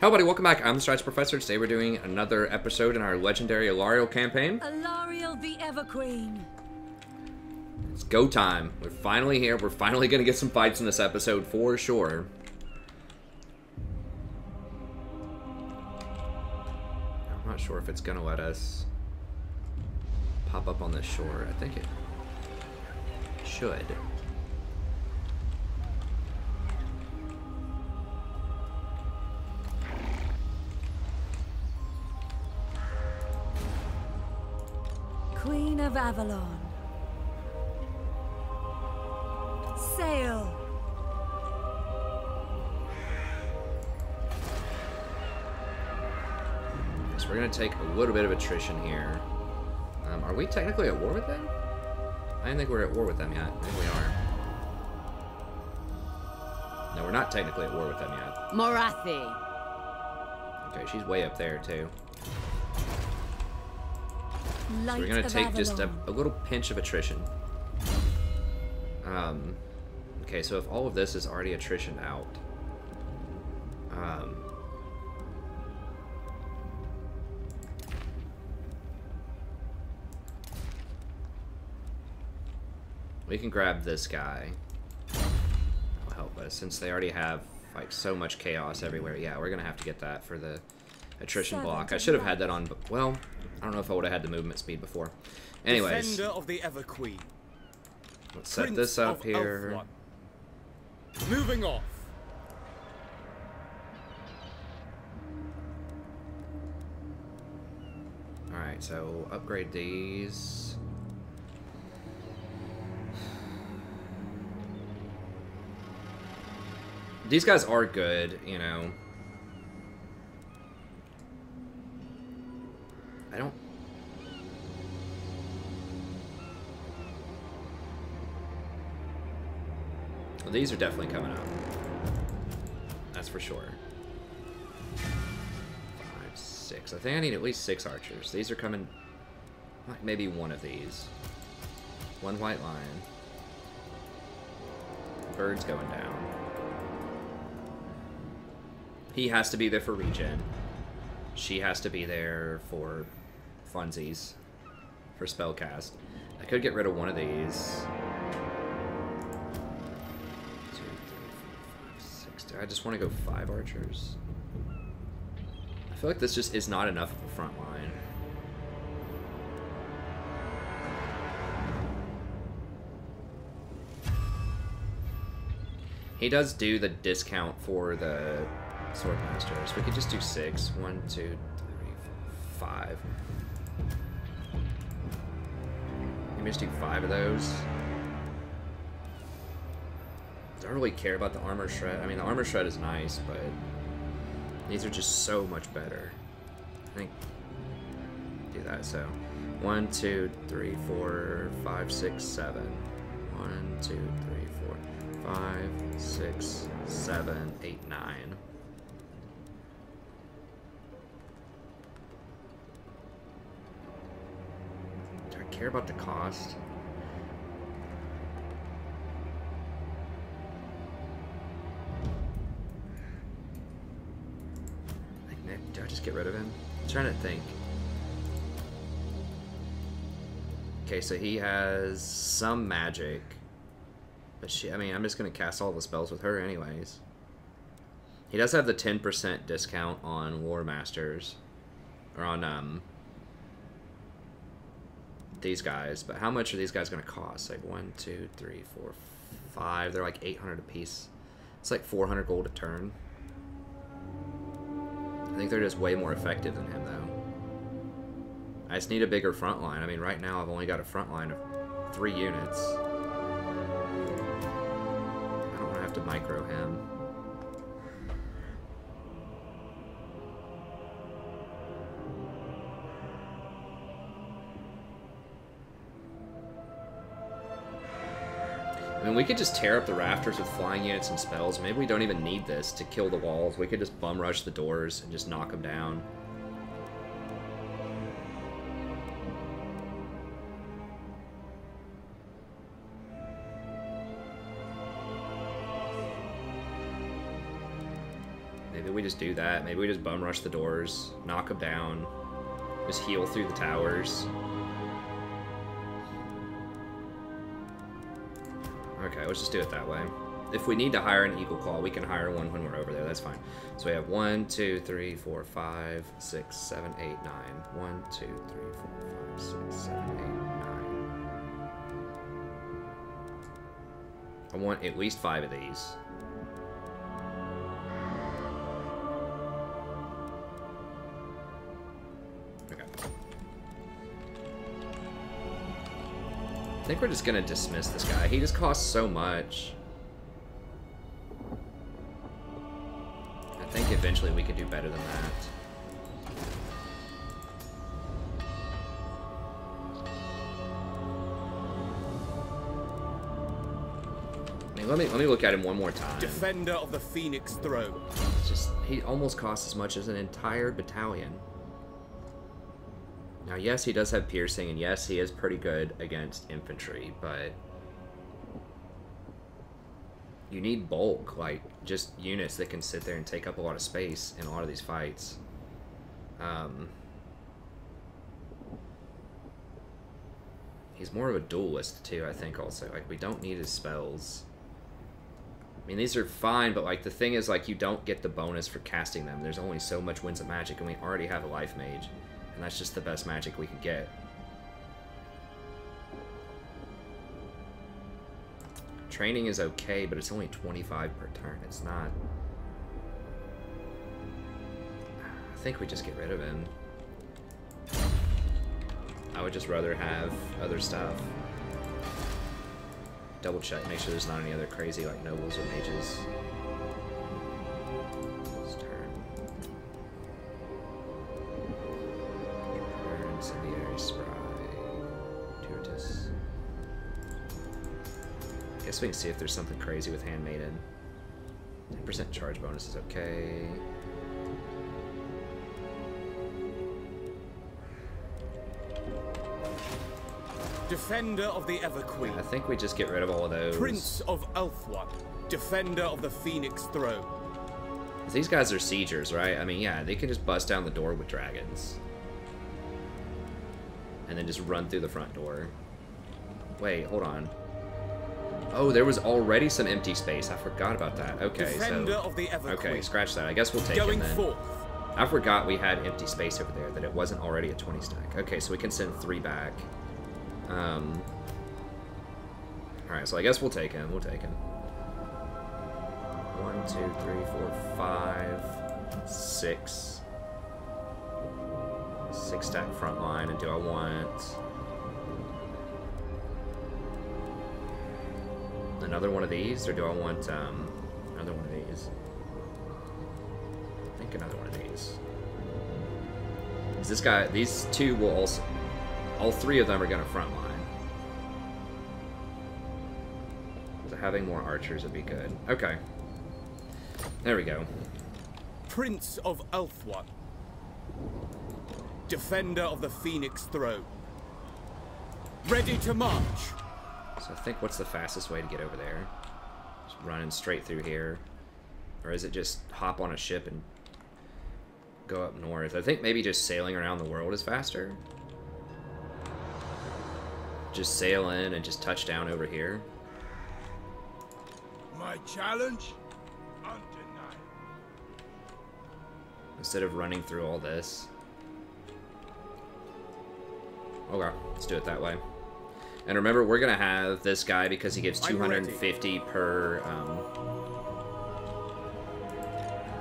Hello buddy, welcome back. I'm the Strategy Professor. Today we're doing another episode in our legendary Alarielle campaign. Alarielle the Ever-Queen. It's go time. We're finally here. We're finally going to get some fights in this episode for sure. I'm not sure if it's going to let us pop up on this shore. I think it should. Queen of Avalon. Sail. So we're going to take a little bit of attrition here. Are we technically at war with them? I didn't think we were at war with them yet. Maybe we are. No, we're not technically at war with them yet. Morathi. Okay, she's way up there too. So Light we're going to take of just a Avalon. little pinch of attrition. Okay, so if all of this is already attrition out, we can grab this guy. That'll help us, since they already have like so much chaos everywhere. Yeah, we're going to have to get that for the attrition block. I should have had that on, but, well, I don't know if I would have had the movement speed before. Anyways, Defender of the Ever-Queen. let's set this up here. Moving off. Alright, so upgrade these. These guys are good, you know. I don't... Well, these are definitely coming up. That's for sure. 5, 6. I think I need at least 6 archers. These are coming... Like maybe one of these. One white lion. Bird's going down. He has to be there for regen. She has to be there for funsies. For spellcast. I could get rid of one of these. 2, 3, 4, 5, 6. Do I just want to go 5 archers? I feel like this just is not enough of a front line. He does do the discount for the Swordmasters. We could just do 6. 1, 2, 3, 4, 5. Maybe just do 5 of those. I don't really care about the armor shred. I mean, the armor shred is nice, but these are just so much better. I think do that. So 1, 2, 3, 4, 5, 6, 7. 1, 2, 3, 4, 5, 6, 7, 8, 9. Do I care about the cost? Like, do I just get rid of him? I'm trying to think. Okay, so he has some magic. But she, I mean, I'm just going to cast all the spells with her anyways. He does have the 10% discount on War Masters. Or on, these guys. But how much are these guys going to cost? Like 1, 2, 3, 4, 5. They're like 800 a piece. It's like 400 gold a turn. I think they're just way more effective than him, though. I just need a bigger front line. I mean, right now I've only got a front line of 3 units. To micro him. I mean, we could just tear up the rafters with flying units and spells. Maybe we don't even need this to kill the walls. We could just bum rush the doors and just knock them down. Maybe we just do that. Maybe we just bum rush the doors, knock them down, just heal through the towers. Okay, let's just do it that way. If we need to hire an Eagle Claw, we can hire one when we're over there. That's fine. So we have 1, 2, 3, 4, 5, 6, 7, 8, 9. 1, 2, 3, 4, 5, 6, 7, 8, 9. I want at least 5 of these. Okay. I think we're just gonna dismiss this guy. He just costs so much. I think eventually we could do better than that. Let me look at him one more time. Defender of the Phoenix Throne. It's just, he almost costs as much as an entire battalion. Now, yes, he does have piercing, and yes, he is pretty good against infantry, but you need bulk, like, just units that can sit there and take up a lot of space in a lot of these fights. He's more of a duelist, too, I think, also. Like, we don't need his spells. I mean, these are fine, but, like, the thing is, like, you don't get the bonus for casting them. There's only so much Winds of Magic, and we already have a Life Mage. And that's just the best magic we can get. Training is okay, but it's only 25 per turn. It's not... I think we just get rid of him. I would just rather have other stuff. Double check, make sure there's not any other crazy, like, nobles or mages. Incendiary Spry. Turtus. Guess we can see if there's something crazy with Handmaiden. 10% charge bonus is okay. Defender of the Everqueen. I think we just get rid of all of those. Prince of Elfwan. Defender of the Phoenix Throne. These guys are siegers, right? I mean, yeah, they can just bust down the door with dragons. And then just run through the front door. Wait, hold on. Oh, there was already some empty space. I forgot about that. Okay, Defender of the Everqueen. Okay, scratch that. I guess we'll take him then. Forth. I forgot we had empty space over there, that it wasn't already a 20 stack. Okay, so we can send 3 back. Alright, so I guess we'll take him. We'll take him. 1, 2, 3, 4, 5, 6. 6 stack front line, and do I want another one of these, or do I want another one of these? I think another one of these. Is this guy? These two will also. All 3 of them are gonna front line. So having more archers would be good. Okay. There we go. Prince of Elfwan. Defender of the Phoenix Throne. Ready to march. So I think what's the fastest way to get over there? Just running straight through here. Or is it just hop on a ship and go up north? I think maybe just sailing around the world is faster. Just sail in and just touch down over here. My challenge? Undeniable. Instead of running through all this. Okay, let's do it that way. And remember, we're gonna have this guy because he gives 250 per,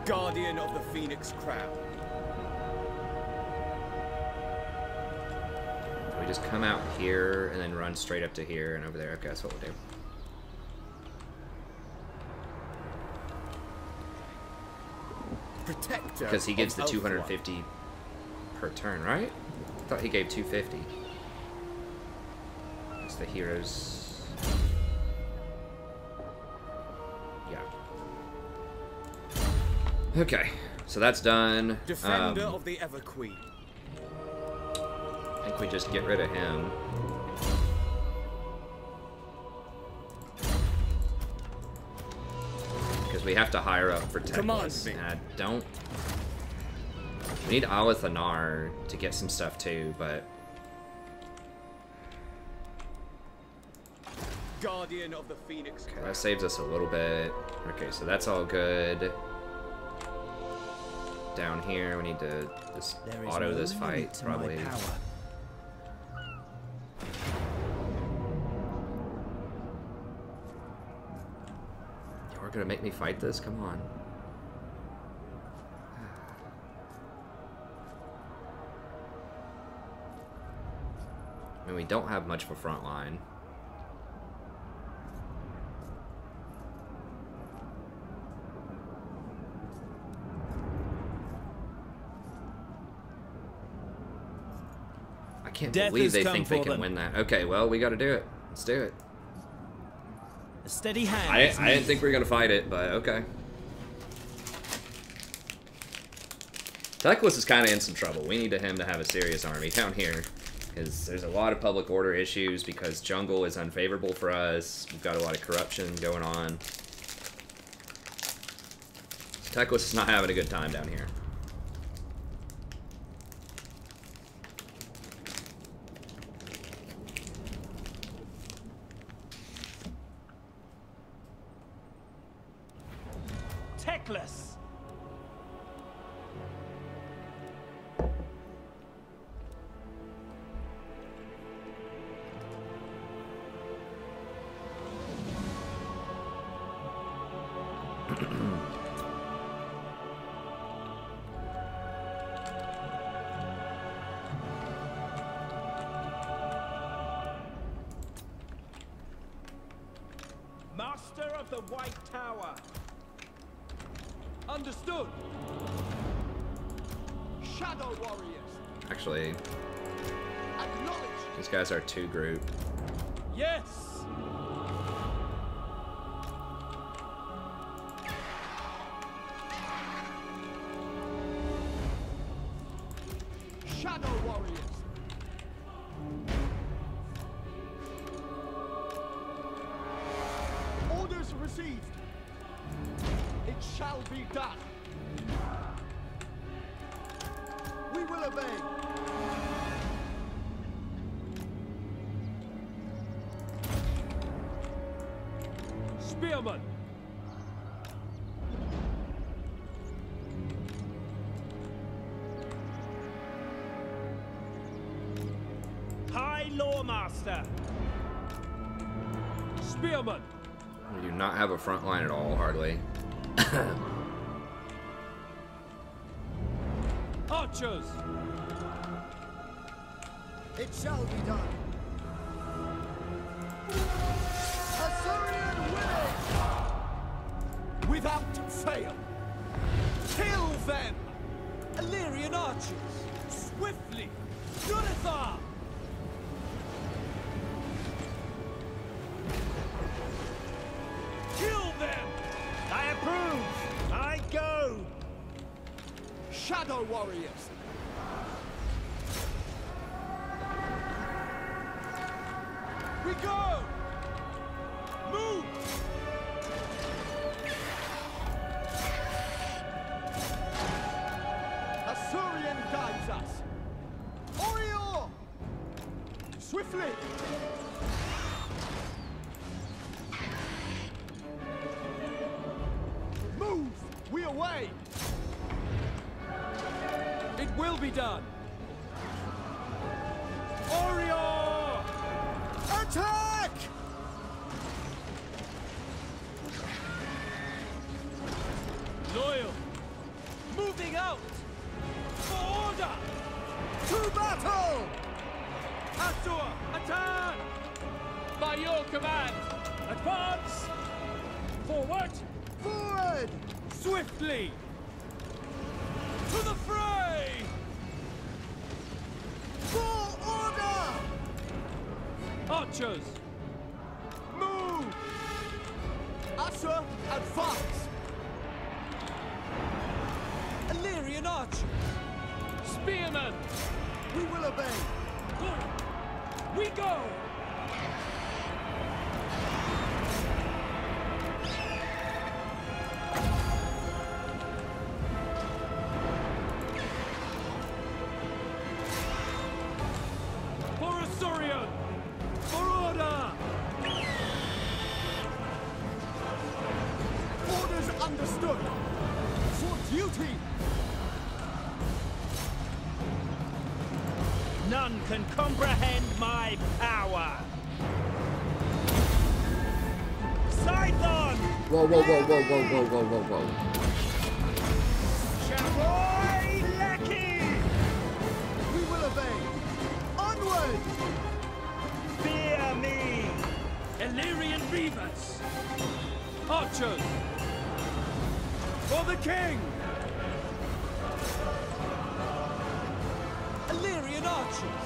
Guardian of the Phoenix Crown. we just come out here and then run straight up to here and over there. Okay, that's what we'll do. Protector. Because he gives the of 250 per turn, right? I thought he gave 250. It's the heroes. Yeah. Okay, so that's done. Defender of the Everqueen. I think we just get rid of him. because we have to hire up for Teclis. And I don't... We need Alathanar to get some stuff too, but... Guardian of the Phoenix. Okay, that saves us a little bit. Okay, so that's all good. Down here, we need to just auto this fight, probably. Yeah, we're gonna make me fight this? Come on. I mean, we don't have much of a front line. I can't believe they think they can win that. Okay, well, we gotta do it. Let's do it. A steady hand. I didn't think we were gonna fight it, but okay. Teclis is kind of in some trouble. We need him to have a serious army down here, because there's a lot of public order issues, because jungle is unfavorable for us. We've got a lot of corruption going on. Teclis is not having a good time down here. Teclis. Master of the White Tower. Understood. Shadow warriors. Actually, these guys are two group. Yes. Shadow warriors. Orders received. It shall be done. We will obey. Spearman. High Lawmaster. Spearman. We do not have a front line at all, hardly. Archers. It shall be done. Assyrian winning! Without fail. Kill them. Illyrian archers. Swiftly. Unithar. Kill them. I approve. I go. Shadow warriors. We go. Move. Assyrian guides us. Orior. Swiftly. Move. We away. It will be done. Orior! Attack! Loyal. Moving out. For order. To battle! Asur, attack! By your command. Advance. Forward. Forward! Swiftly. To the fray! For order! Archers! Move! Asher, advance! Illyrian archers! Spearmen! We will obey! Good! We go! teeth! None can comprehend my power. Scython! Whoa, whoa, whoa, whoa, whoa, whoa, whoa, whoa, whoa. Sharoy Lecky! We will obey. Onward! Fear me! Illyrian beavers! Archers! For the king! Illyrian archers!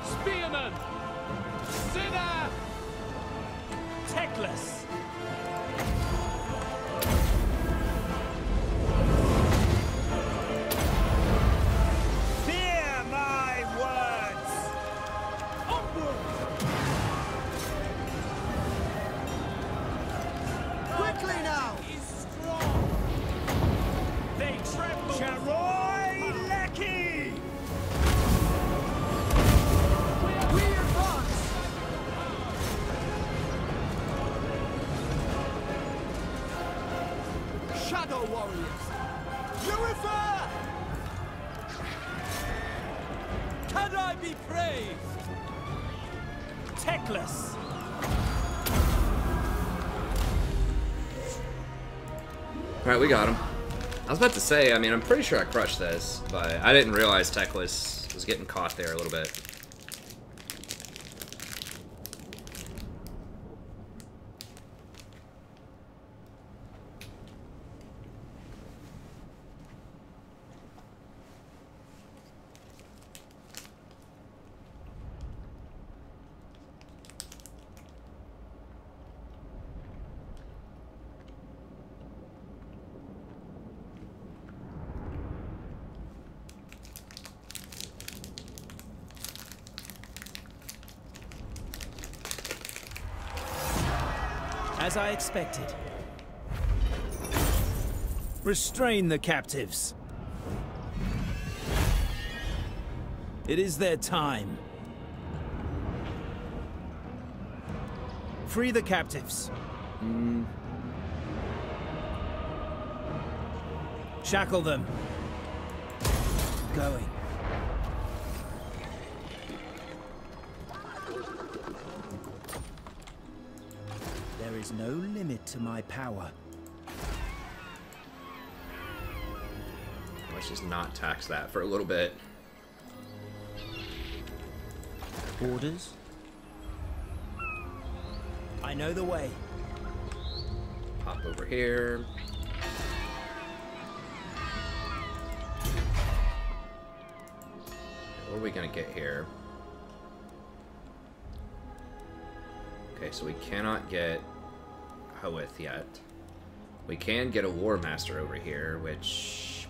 Spearmen! Sinner! Teclis! Fear my words! Onward! Quickly now! Is strong! They tremble! Sharoy Lecky! We advance! Shadow warriors! Purify! Can I be praised? Teclis! Alright, we got him. I was about to say, I mean, I'm pretty sure I crushed this, but I didn't realize Teclis was getting caught there a little bit. As I expected. Restrain the captives. It is their time. Free the captives. Shackle them. Going. There is no limit to my power. Let's just not tax that for a little bit. Orders? I know the way. Pop over here. What are we gonna get here? Okay, so we cannot get Hoeth yet. We can get a War Master over here, which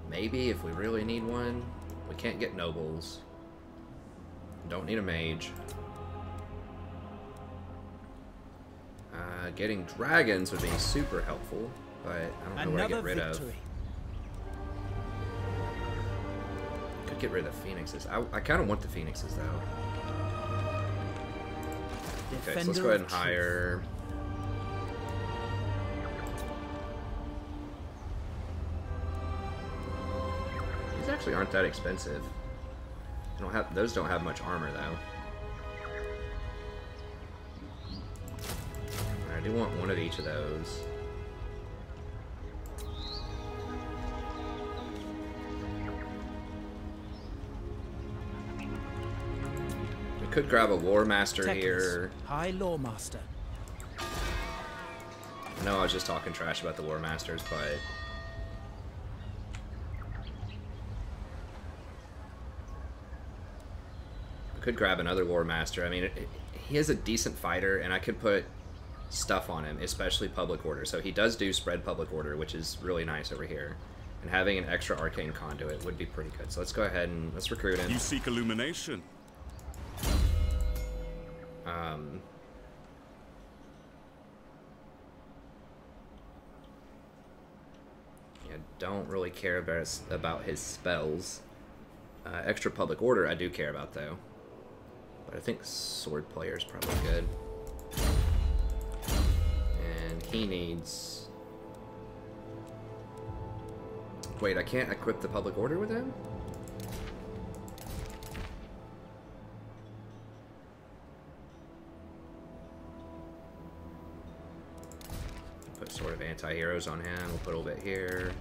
maybe if we really need one. We can't get nobles. Don't need a mage. Getting dragons would be super helpful, but I don't know what to get rid of. Could get rid of the phoenixes. I kind of want the phoenixes though. Okay, so let's go ahead and hire. These actually aren't that expensive. Those don't have much armor though. I do want one of each of those. We could grab a War Master Teclis, here. High Lawmaster. I know I was just talking trash about the War Masters, but I could grab another War Master. I mean, he is a decent fighter, and I could put stuff on him, especially Public Order. So he does do spread Public Order, which is really nice over here. And having an extra Arcane Conduit would be pretty good. So let's go ahead and let's recruit him. You seek illumination. Yeah, don't really care about his spells. Extra Public Order I do care about though. But I think Sword Player is probably good. And he needs Wait, I can't equip the public order with him? Put sort of anti-heroes on him. We'll put a little bit here.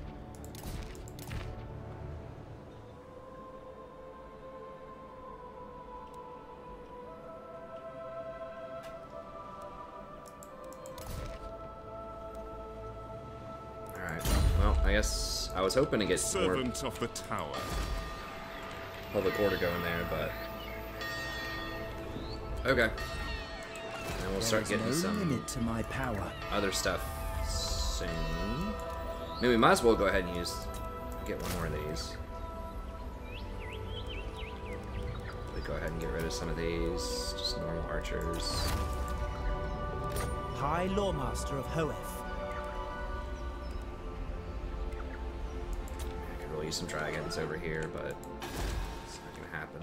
I guess I was hoping to get more Servant of the tower. public order going there, but okay. And we'll start getting some limit to my power. other stuff soon. I mean, we might as well go ahead and get one more of these. We go ahead and get rid of some of these, just normal archers. High Lawmaster of Hoeth. Use some dragons over here, but it's not gonna happen.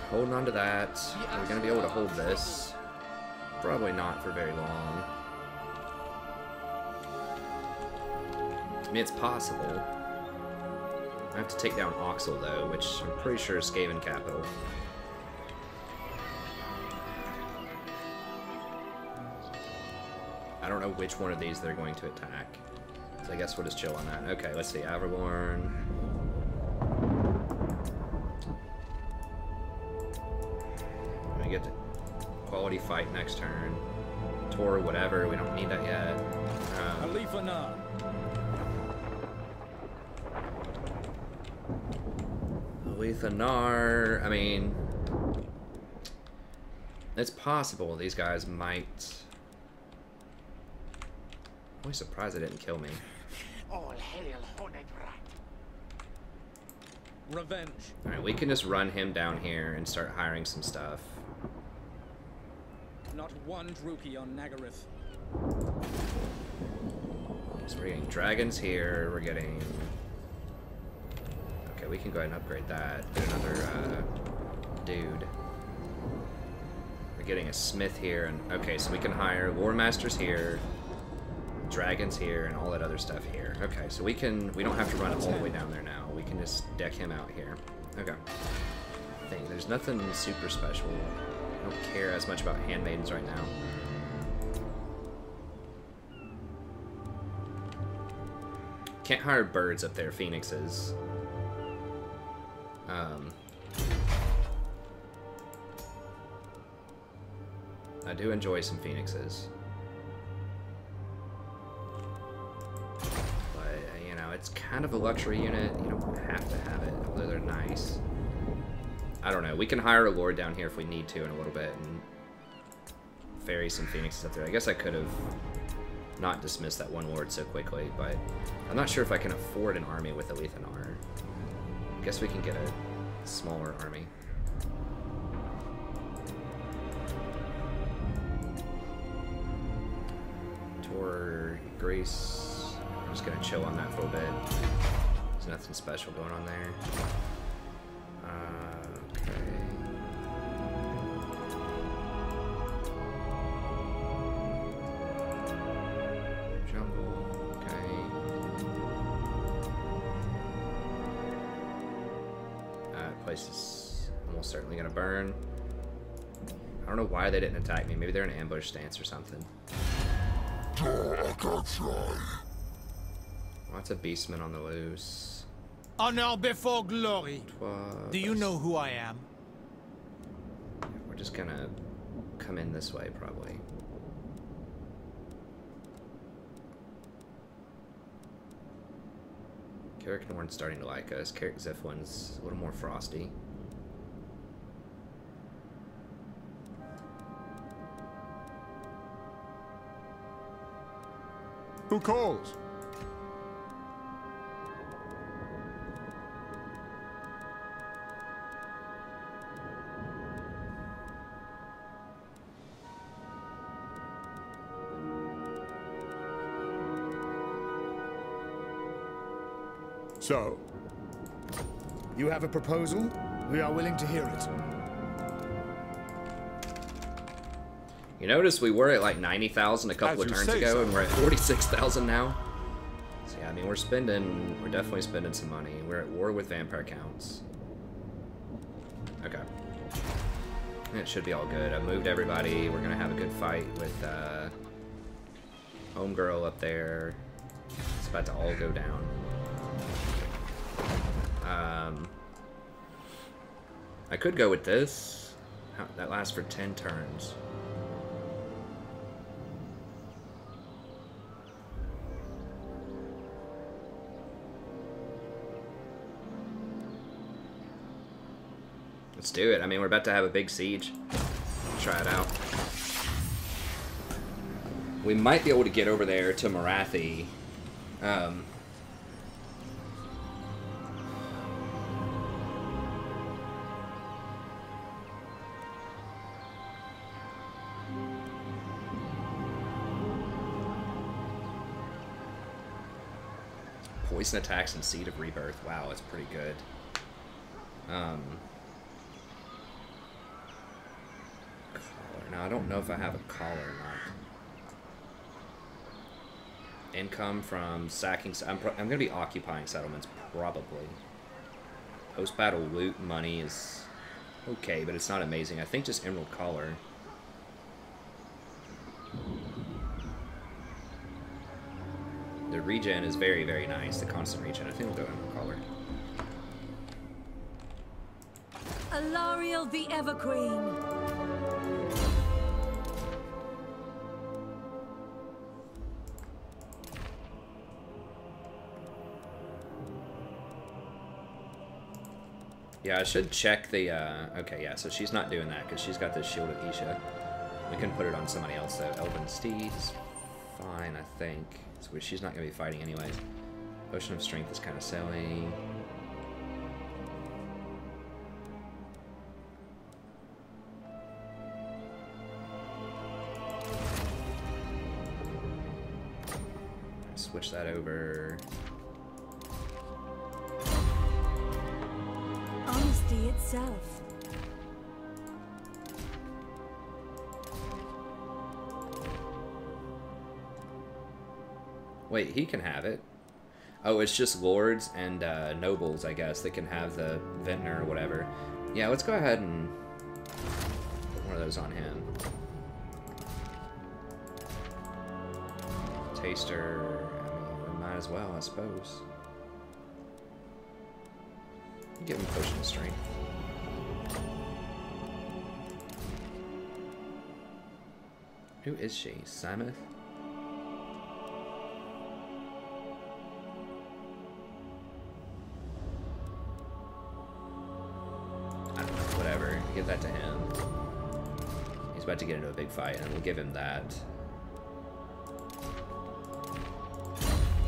Holding on to that. Are we gonna be able to hold this? Probably not for very long. I mean, it's possible. I have to take down Oxel though, which I'm pretty sure is Skaven capital. I don't know which one of these they're going to attack. So I guess we'll just chill on that. Okay, let's see. Averborn. We get the quality fight next turn. Tor, whatever. We don't need that yet. Alethanar. I mean, it's possible these guys might. I'm really surprised they didn't kill me. All hail Honedrat. Revenge. Alright, we can just run him down here and start hiring some stuff. Not one Druki on Nagaryth. So we're getting dragons here, we're getting... Okay, we can go ahead and upgrade that. Get another, dude. We're getting a smith here, and... Okay, so we can hire War Masters here, dragons here, and all that other stuff here. Okay, so we don't have to run all the way down there now. We can just deck him out here. Okay. I think there's nothing super special. I don't care as much about handmaidens right now. Can't hire birds up there, phoenixes. I do enjoy some phoenixes. It's kind of a luxury unit. You don't have to have it, although they're nice. I don't know. We can hire a lord down here if we need to in a little bit and ferry some phoenixes up there. I guess I could have not dismissed that one lord so quickly, but I'm not sure if I can afford an army with Alethanar. I guess we can get a smaller army. Tor, Grace. I'm just gonna chill on that for a bit. There's nothing special going on there. Okay. Jungle. Okay. Place is almost certainly gonna burn. I don't know why they didn't attack me. Maybe they're in an ambush stance or something. Lots of beastmen on the loose. Honor before glory. Do you know who I am? We're just gonna come in this way, probably. Carrick Norn's starting to like us. Carrick Ziflin's a little more frosty. Who calls? So, You have a proposal? We are willing to hear it. You notice we were at like 90,000 a couple of turns ago, and we're at 46,000 now. So yeah, I mean, we're definitely spending some money. We're at war with vampire counts. Okay. It should be all good. I moved everybody. We're gonna have a good fight with Homegirl up there. It's about to all go down. I could go with this. That lasts for 10 turns. Let's do it. I mean, we're about to have a big siege. Try it out. We might be able to get over there to Marathi. Poison attacks and Seed of Rebirth. Wow, that's pretty good. Collar. Now, I don't know if I have a collar or not. Income from sacking... I'm going to be occupying settlements, probably. Post-battle loot money is okay, but it's not amazing. I think just Emerald Collar. The regen is very, very nice. The constant regen. I think we'll go Emerald Collar. Alarielle the Evergreen. Yeah, I should check the, okay, yeah, so she's not doing that, because she's got the Shield of Isha. We can put it on somebody else, though. Elven Steed's fine, I think. So she's not going to be fighting anyways. Potion of Strength is kind of silly. Switch that over. Honesty itself. Wait, he can have it. Oh, it's just lords and nobles, I guess, that can have the Vintner or whatever. Yeah, let's go ahead and put one of those on him. Taster, I mean, we might as well, I suppose. Give him Potion of Strength. Who is she? Simoth? I don't know, whatever. Give that to him. He's about to get into a big fight, and we'll give him that.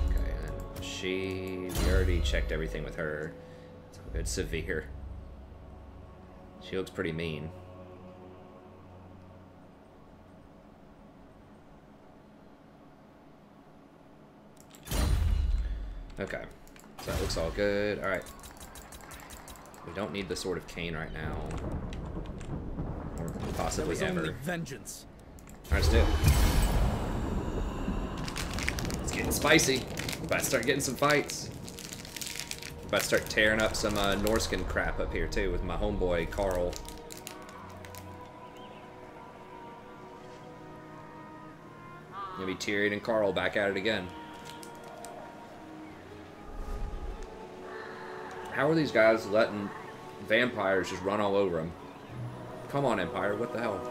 Okay, and then we already checked everything with her. It's severe. She looks pretty mean. Okay, so that looks all good. Alright. We don't need the Sword of Cain right now. Or possibly ever. Only vengeance. Alright, let's do it. It's getting spicy. We're about to start getting some fights. About to start tearing up some Norskin crap up here too with my homeboy Carl. Gonna be Tyrion and Carl back at it again. How are these guys letting vampires just run all over them? Come on, Empire, what the hell?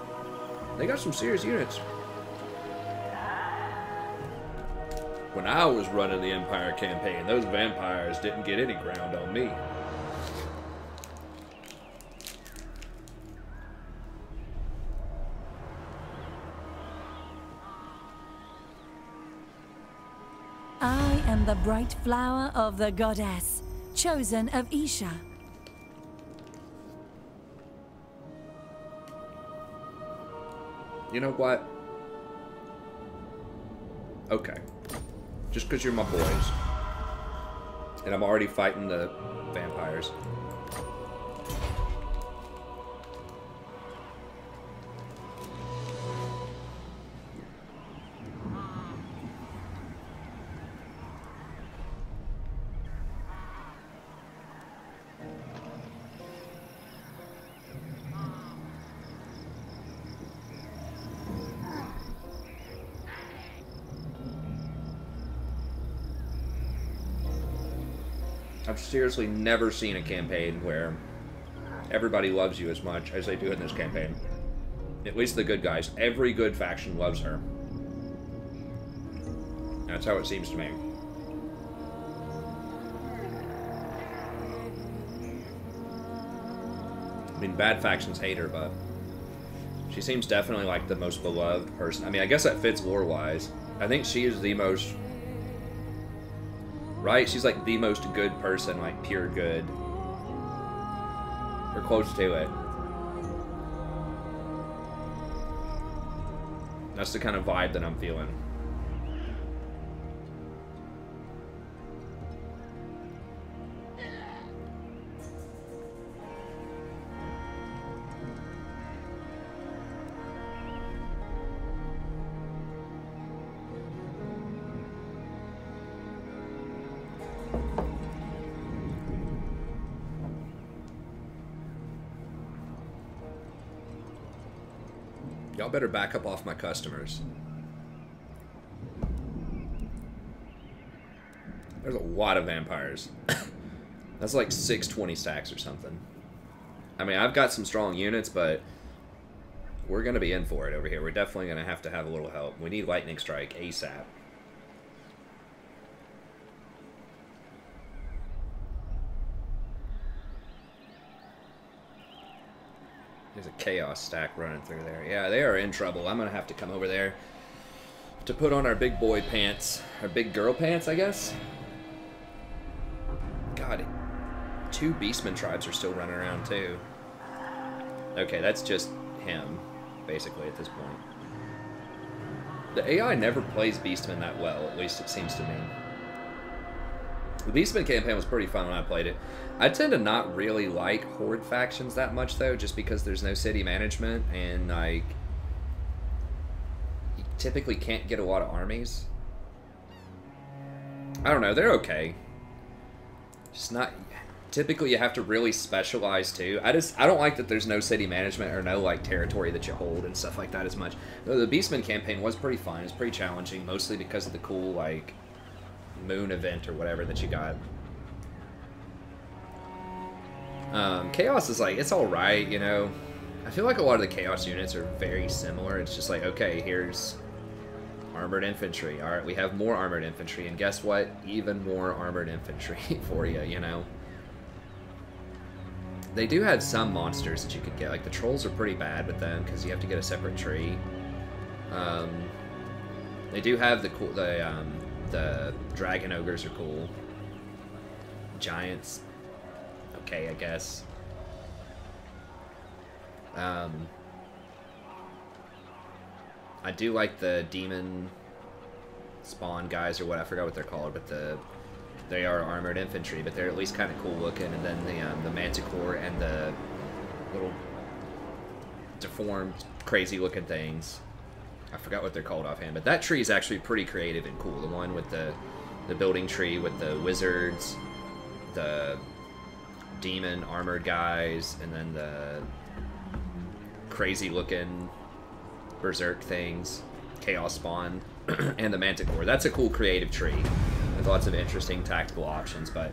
They got some serious units. When I was running the Empire campaign, those vampires didn't get any ground on me. I am the bright flower of the goddess, chosen of Isha. You know what? Okay. Just because you're my boys. And I'm already fighting the vampires. I've seriously never seen a campaign where everybody loves you as much as they do in this campaign. At least the good guys. Every good faction loves her. That's how it seems to me. I mean, bad factions hate her, but she seems definitely like the most beloved person. I mean, I guess that fits lore-wise. I think she is the most... Right? She's like the most good person, like pure good. Or close to it. That's the kind of vibe that I'm feeling. Y'all better back up off my customers. There's a lot of vampires. That's like 620 stacks or something. I mean, I've got some strong units, but we're going to be in for it over here. We're definitely going to have a little help. We need Lightning Strike ASAP. There's a chaos stack running through there. Yeah, they are in trouble. I'm going to have to come over there to put on our big boy pants. Our big girl pants, I guess. God, 2 Beastman tribes are still running around, too. Okay, that's just him, basically, at this point. The AI never plays Beastman that well, at least it seems to me. The Beastman campaign was pretty fun when I played it. I tend to not really like Horde factions that much, though, just because there's no city management, and, like, you typically can't get a lot of armies. I don't know, they're okay. Just not... Typically, you have to really specialize, too. I don't like that there's no city management or no, like, territory that you hold and stuff like that as much. Though the Beastman campaign was pretty fun. It was pretty challenging, mostly because of the cool, like... moon event or whatever that you got. Chaos is like, it's alright, you know. I feel like a lot of the Chaos units are very similar. It's just like, okay, here's armored infantry. Alright, we have more armored infantry, and guess what? Even more armored infantry for you, you know. They do have some monsters that you could get. Like, the trolls are pretty bad with them, because you have to get a separate tree. They do have the dragon ogres are cool. Giants, okay, I guess. I do like the demon spawn guys, or what, I forgot what they're called, but they are armored infantry, but they're at least kind of cool looking. And then the manticore and the little deformed, crazy looking things. I forgot what they're called offhand, but that tree is actually pretty creative and cool. The one with the building tree with the wizards, the demon armored guys, and then the crazy looking berserk things, chaos spawn, and the manticore. That's a cool creative tree with lots of interesting tactical options, but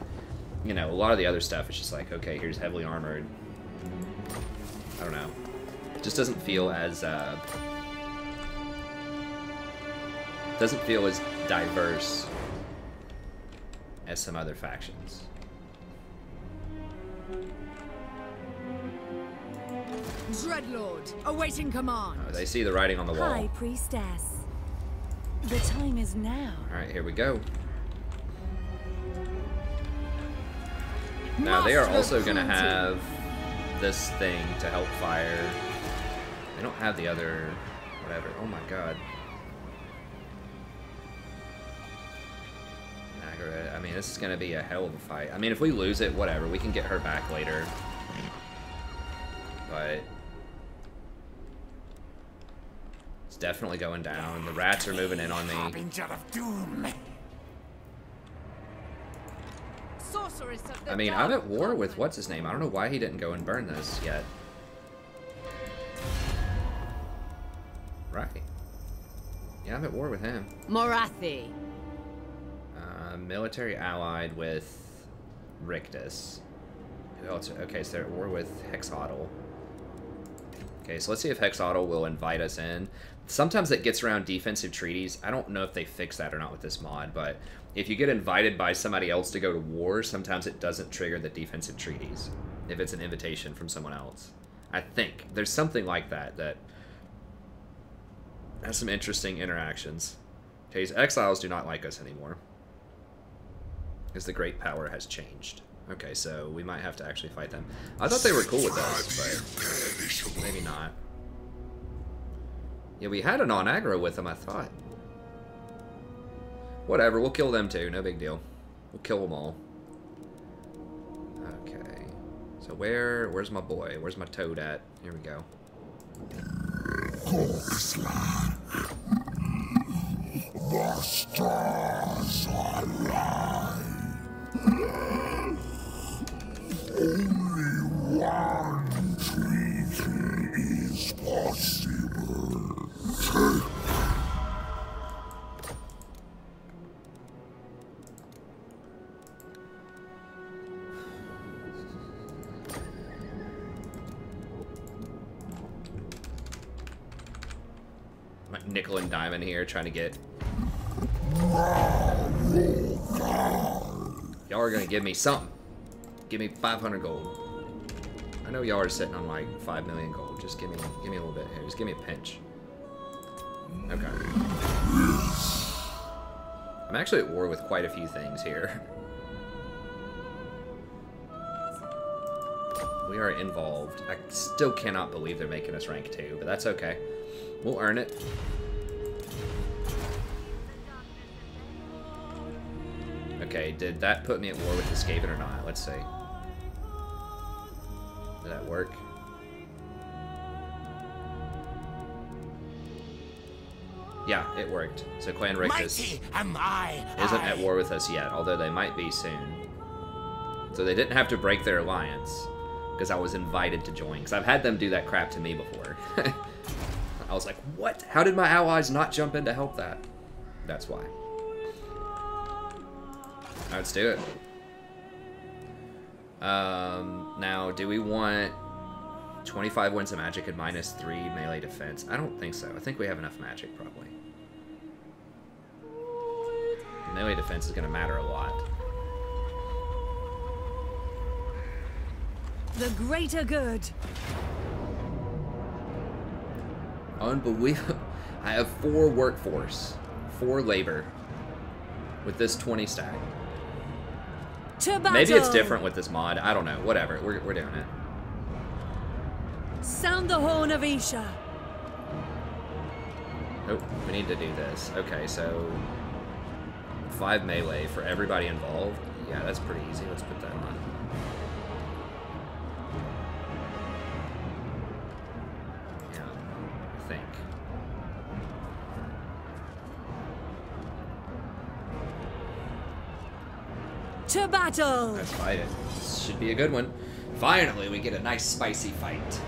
you know, a lot of the other stuff is just like, okay, here's heavily armored. I don't know. It just doesn't feel as diverse as some other factions. Dreadlord, awaiting command. Oh, they see the writing on the wall. High Priestess. The time is now. Alright, here we go. Now, they are also going to have this thing to help fire. They don't have the other... whatever. Oh my god. I mean, this is going to be a hell of a fight. I mean, if we lose it, whatever. We can get her back later. But... it's definitely going down. The rats are moving in on me. I mean, I'm at war with what's his name. I don't know why he didn't go and burn this yet. Right. Yeah, I'm at war with him. Morathi. Military allied with Rictus. Who else? Okay, so they're at war with Hexotl. Okay, so let's see if Hexotl will invite us in. Sometimes it gets around defensive treaties. I don't know if they fix that or not with this mod, but if you get invited by somebody else to go to war, sometimes it doesn't trigger the defensive treaties if it's an invitation from someone else. I think there's something like that that has some interesting interactions. Okay, so exiles do not like us anymore because the great power has changed. Okay, so we might have to actually fight them. I thought they were cool with us, but maybe not. Yeah, we had an on-aggro with them, I thought. Whatever, we'll kill them too, no big deal. We'll kill them all. Okay. So where's my boy? Where's my toad at? Here we go. The stars align. Only one treaty is possible. Like nickel and diamond here, trying to get. Y'all are gonna give me something. Give me 500 gold. I know y'all are sitting on like 5 million gold. Just give me a little bit here. Just give me a pinch. Okay. I'm actually at war with quite a few things here. We are involved. I still cannot believe they're making us rank 2, but that's okay. We'll earn it. Okay, did that put me at war with the Skaven or not? Let's see. Did that work? Yeah, it worked. So Clan Rictus isn't at war with us yet, although they might be soon. So they didn't have to break their alliance, because I was invited to join. Because I've had them do that crap to me before. I was like, what? How did my allies not jump in to help that? That's why. Alright, let's do it. Now, do we want 25 wins of magic and -3 melee defense? I don't think so. I think we have enough magic, probably. Melee defense is going to matter a lot. The greater good. Unbelievable. I have 4 workforce, 4 labor with this 20 stack. To battle. Maybe it's different with this mod. I don't know. Whatever. We're doing it. Sound the horn of Isha. Oh, we need to do this. Okay, so 5 melee for everybody involved. Yeah, that's pretty easy. Let's put that on. Yeah, I think. To battle. Let's fight it. This should be a good one. Finally, we get a nice spicy fight.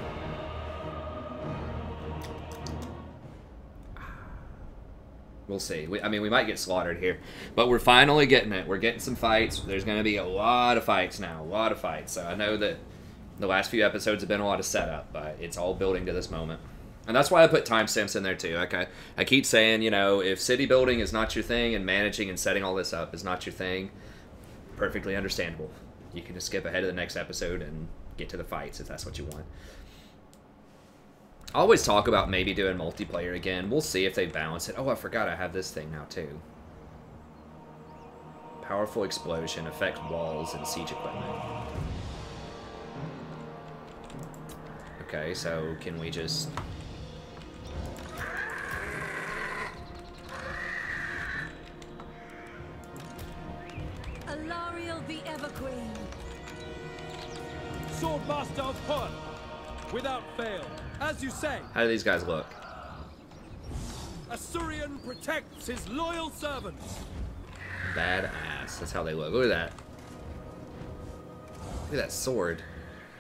We'll see. I mean, we might get slaughtered here, but we're finally getting it. We're getting some fights. There's going to be a lot of fights now. A lot of fights. So I know that the last few episodes have been a lot of setup, but it's all building to this moment. And that's why I put timestamps in there too. Okay, I keep saying, you know, if city building is not your thing and managing and setting all this up is not your thing, perfectly understandable. You can just skip ahead to the next episode and get to the fights if that's what you want. I always talk about maybe doing multiplayer again. We'll see if they balance it. Oh, I forgot I have this thing now too. Powerful explosion affects walls and siege equipment. Okay, so can we just... Alarielle the Everqueen. Swordmaster of Hun, without fail, as you say. How do these guys look? Assyrian protects his loyal servants. Badass. That's how they look. Look at that. Look at that sword.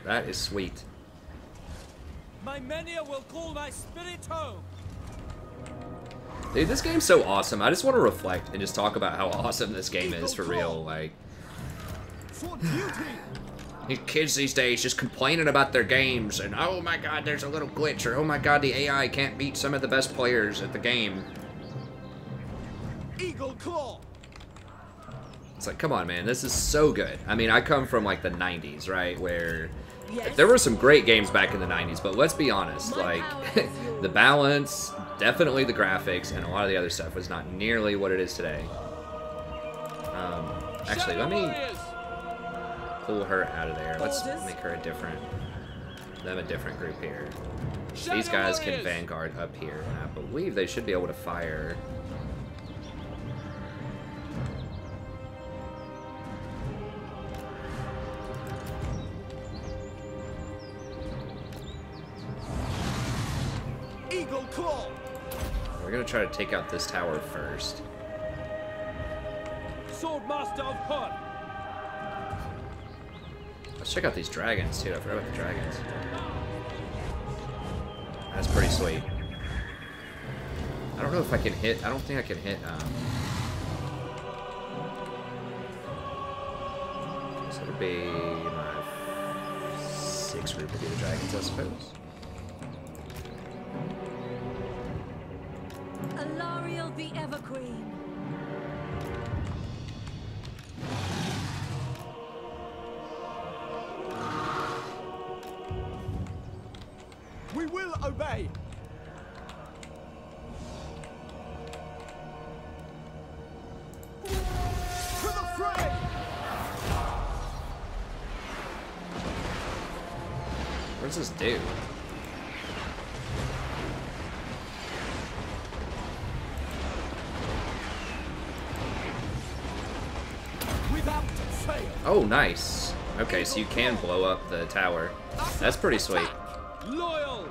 That is sweet. My Menia will call thy spirit home. Dude, this game's so awesome. I just want to reflect and just talk about how awesome this game is for real. Like, For duty! These kids these days just complaining about their games and, oh my god, there's a little glitch, or oh my god, the AI can't beat some of the best players at the game. Eagle claw! It's like, come on, man, this is so good. I mean, I come from like the 90s, right, where Yes. there were some great games back in the 90s, but let's be honest, like, the balance, definitely the graphics, and a lot of the other stuff was not nearly what it is today. Actually, let me pull her out of there. Let's make her a different group here. These guys can vanguard up here, and I believe they should be able to fire. Eagle claw! We're gonna try to take out this tower first. Swordmaster of Hun! Let's check out these dragons too. I forgot about the dragons. That's pretty sweet. I don't know if I can hit. I don't think I can hit. So it'd be my 6 group would be the dragons, I suppose. Alarielle the Everqueen. We will obey! To the fray! What does this do? Without fail! Oh, nice. Okay, so you can blow up the tower. That's pretty sweet. Loyal!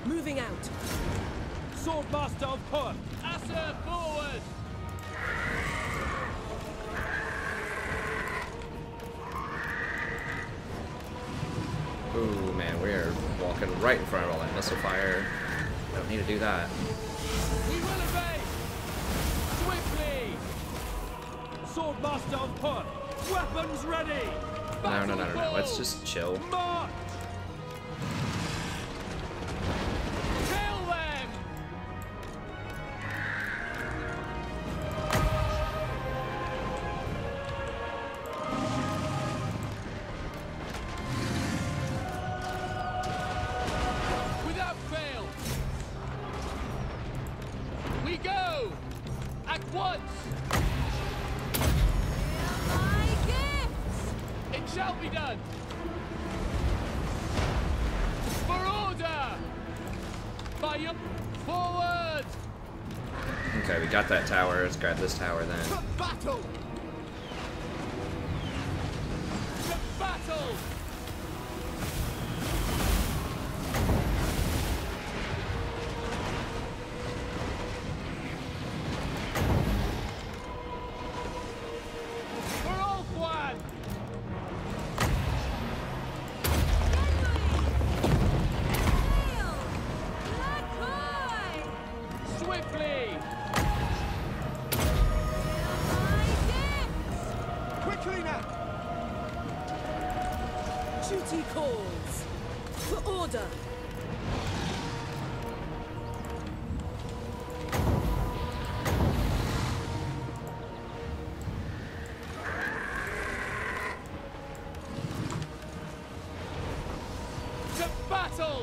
Moving out. Swordmaster of Hun! Asser forward! Ooh, man, we are walking right in front of all that missile fire. Don't need to do that. We will obey! Swiftly! Swordmaster of Hun! Weapons ready! No. Let's just chill. March! Kill them! Without fail! We go! At once! It shall be done! For order! Fire forward! Okay, we got that tower. Let's grab this tower then. To battle! To battle! For all one! Swiftly! Quickly now! Duty calls. For order. To battle!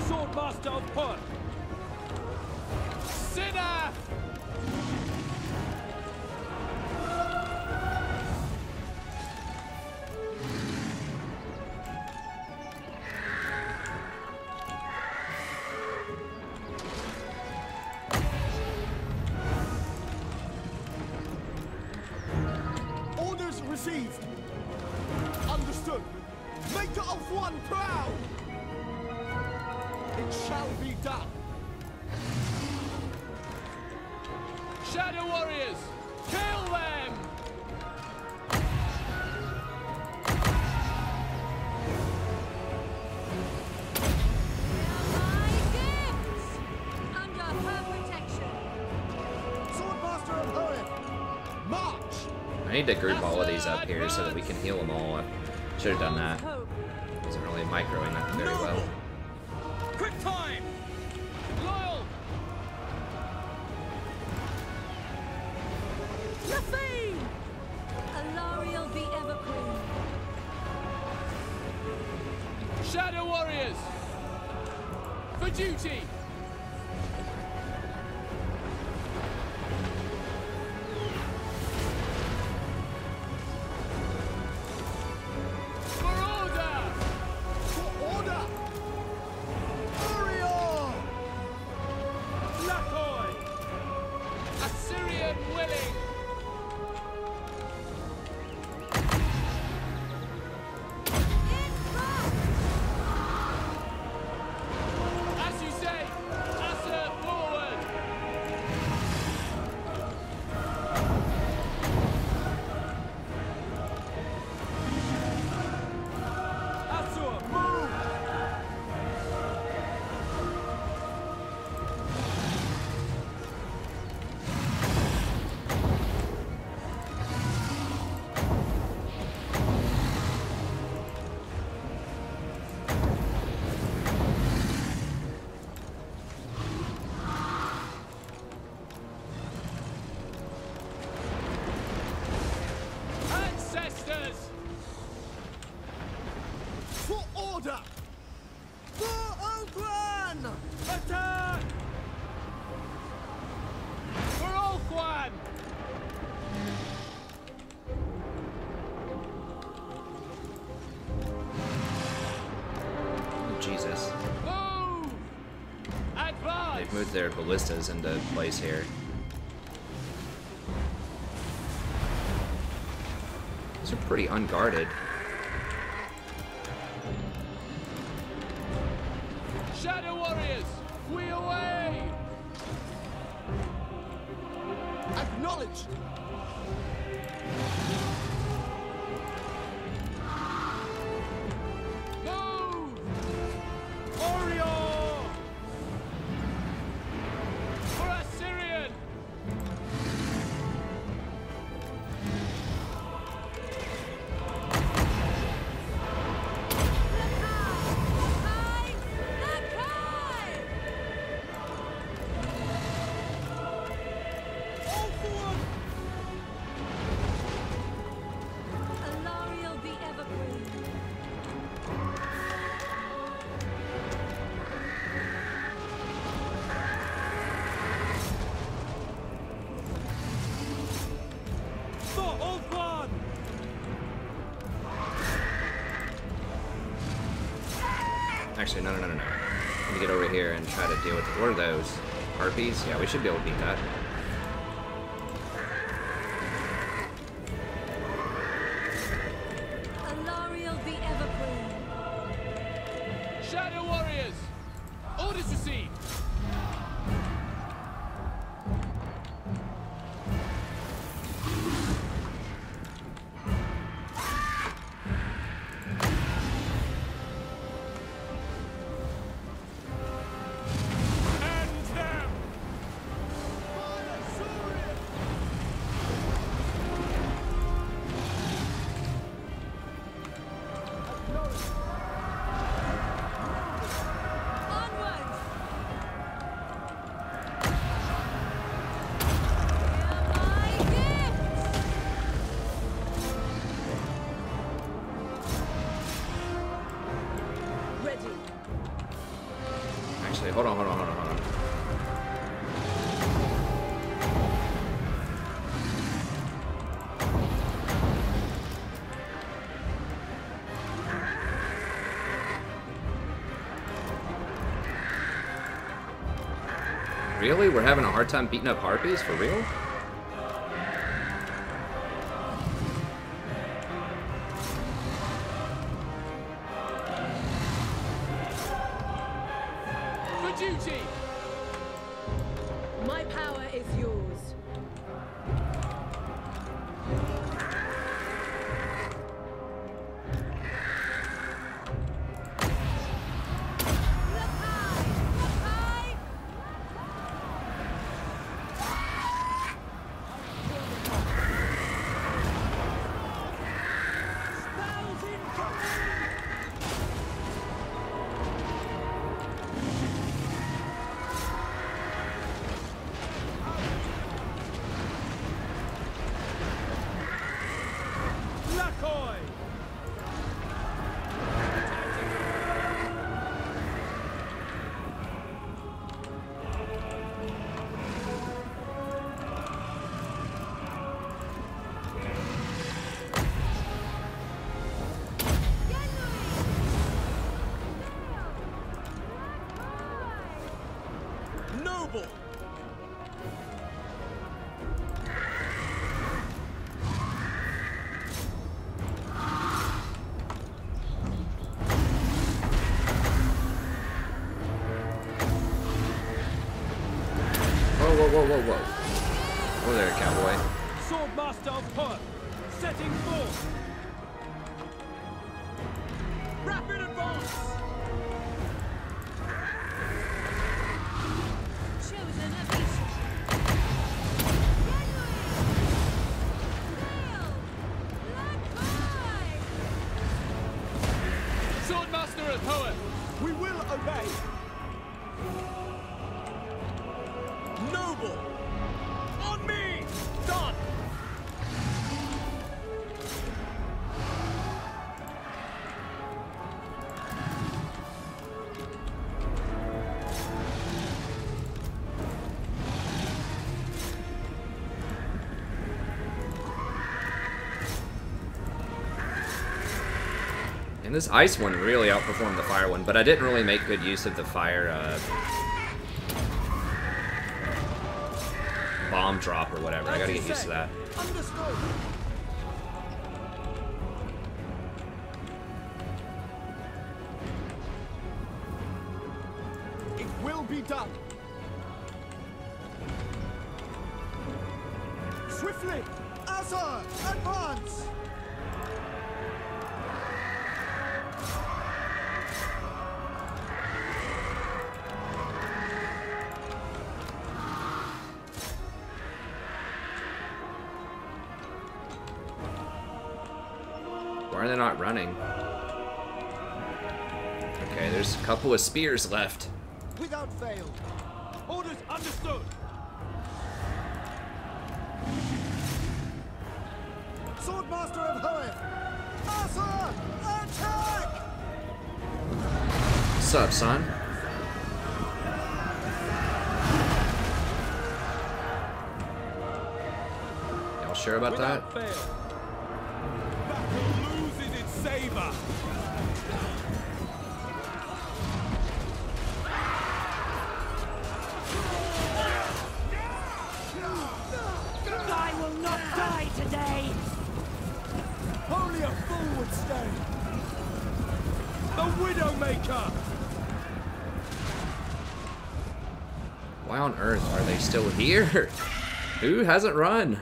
Swordmaster of Hun! Sinner! received. Understood. Make it of one proud. It shall be done. Shadow Warriors, kill them! My gifts! Under her protection. Swordmaster of Owen, march! I need to group all of these up here so that we can heal them all. I should have done that. Hope. Wasn't really microing that very well. Quick time! Loyal! Lafine! Alarielle the Everqueen. Shadow Warriors! For duty! For order! For order! Warrior! Lakoi! Assyrian willing! As you say, Assa forward! Assur, move! Ancestors! For order! For Ogran! Attack! For Ulquan! Jesus. Move! Advance! They've moved their ballistas into place here. These are pretty unguarded. Shadow Warriors, we away! Acknowledged! Move! Oriole! For Assyrian! All forward! Alarielle the Everqueen. For Ulquan! Actually, no. Let me get over here and try to deal with what are those? Harpies? Yeah, we should be able to beat that. Alarielle the Everqueen. Shadow Warriors! Orders received! End them! Onward! My gifts! Ready. Actually, hold on. Really? We're having a hard time beating up harpies? For real? Whoa. Oh there, cowboy. Swordmaster of Perth, setting forth. Rapid advance. Chosen of Isha. Swordmaster of Perth, we will obey. Noble! On me! Done! And this ice one really outperformed the fire one, but I didn't really make good use of the fire bomb drop or whatever. I gotta get used to that. Understood. It will be done. Swiftly! Asa! Advance! Why are they not running? Okay, there's a couple of spears left. Without fail. Orders understood. Swordmaster of Hoeth! Asa! Attack! What's up, son? Y'all sure about that? Without fail. Battle loses its savor. I will not die today! Only a fool would stay. The Widowmaker! Why on earth are they still here? Who hasn't run?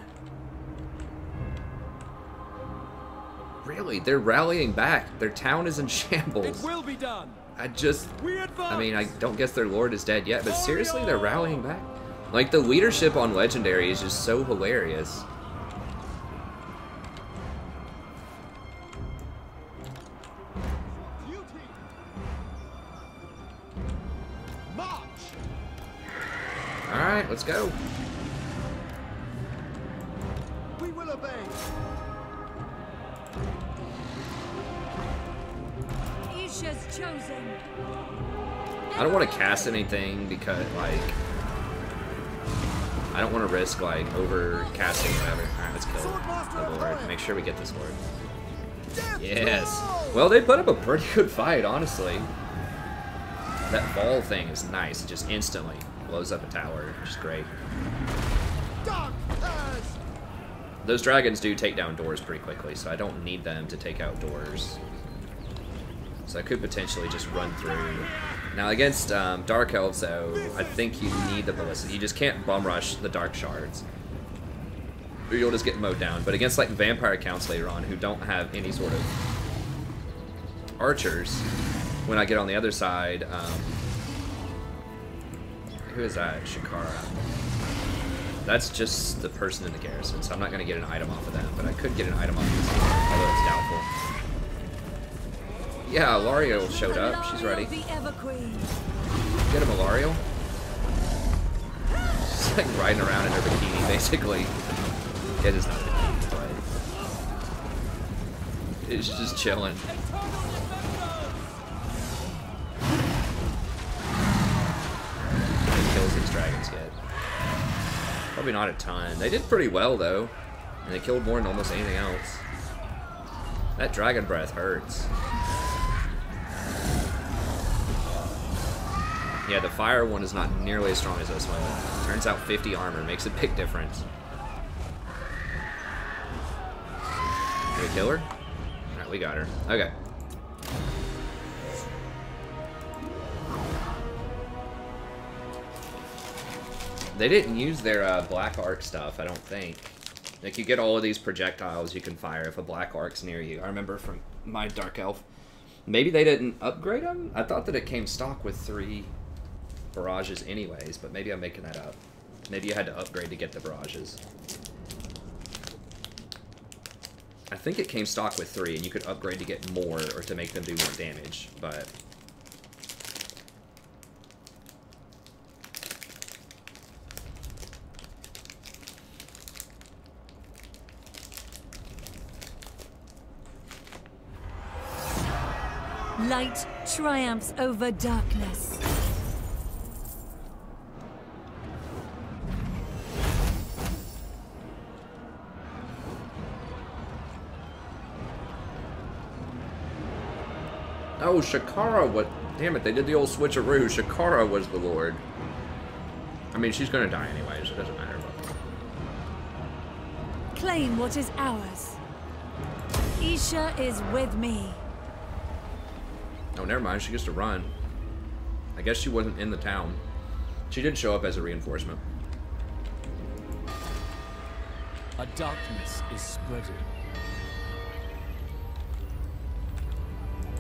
Really, they're rallying back. Their town is in shambles. It will be done. I mean, I don't guess their lord is dead yet, but seriously, they're rallying back. Like, the leadership on Legendary is just so hilarious. Alright, let's go. We will obey. Isha's chosen. I don't want to cast anything because, like, I don't want to risk, like, over casting whatever. Alright, let's kill the lord. Make sure we get this lord. Yes. Well, they put up a pretty good fight, honestly. That ball thing is nice. It just instantly blows up a tower, which is great. Those dragons do take down doors pretty quickly, so I don't need them to take out doors. So I could potentially just run through. Now against Dark Elves, though, I think you need the ballista. You just can't bum rush the Dark Shards, or you'll just get mowed down. But against like Vampire Counts later on, who don't have any sort of archers, when I get on the other side, who is that? Shakara. That's just the person in the garrison, so I'm not going to get an item off of them, but I could get an item off of this, although it's doubtful. Yeah, Alarielle showed up. She's ready. The Everqueen. Get him, Alarielle. She's like riding around in her bikini, basically. It is not a bikini, but it's just chilling. How many kills these dragons get? Probably not a ton. They did pretty well though, and they killed more than almost anything else. That dragon breath hurts. Yeah, the fire one is not nearly as strong as this one. Turns out 50 armor makes a big difference. Did we kill her? Alright, we got her. Okay. They didn't use their black arc stuff, I don't think. Like, you get all of these projectiles you can fire if a black arc's near you. I remember from my Dark Elf. Maybe they didn't upgrade them? I thought that it came stock with 3 barrages anyways, but maybe I'm making that up. Maybe you had to upgrade to get the barrages. I think it came stock with 3, and you could upgrade to get more or to make them do more damage, but... Light triumphs over darkness. Oh, Shakara, what? Damn it, they did the old switcheroo. Shakara was the Lord. I mean, she's gonna die anyways, it doesn't matter. But... Claim what is ours. Isha is with me. Oh, never mind, she gets to run. I guess she wasn't in the town. She did show up as a reinforcement. A darkness is spreading.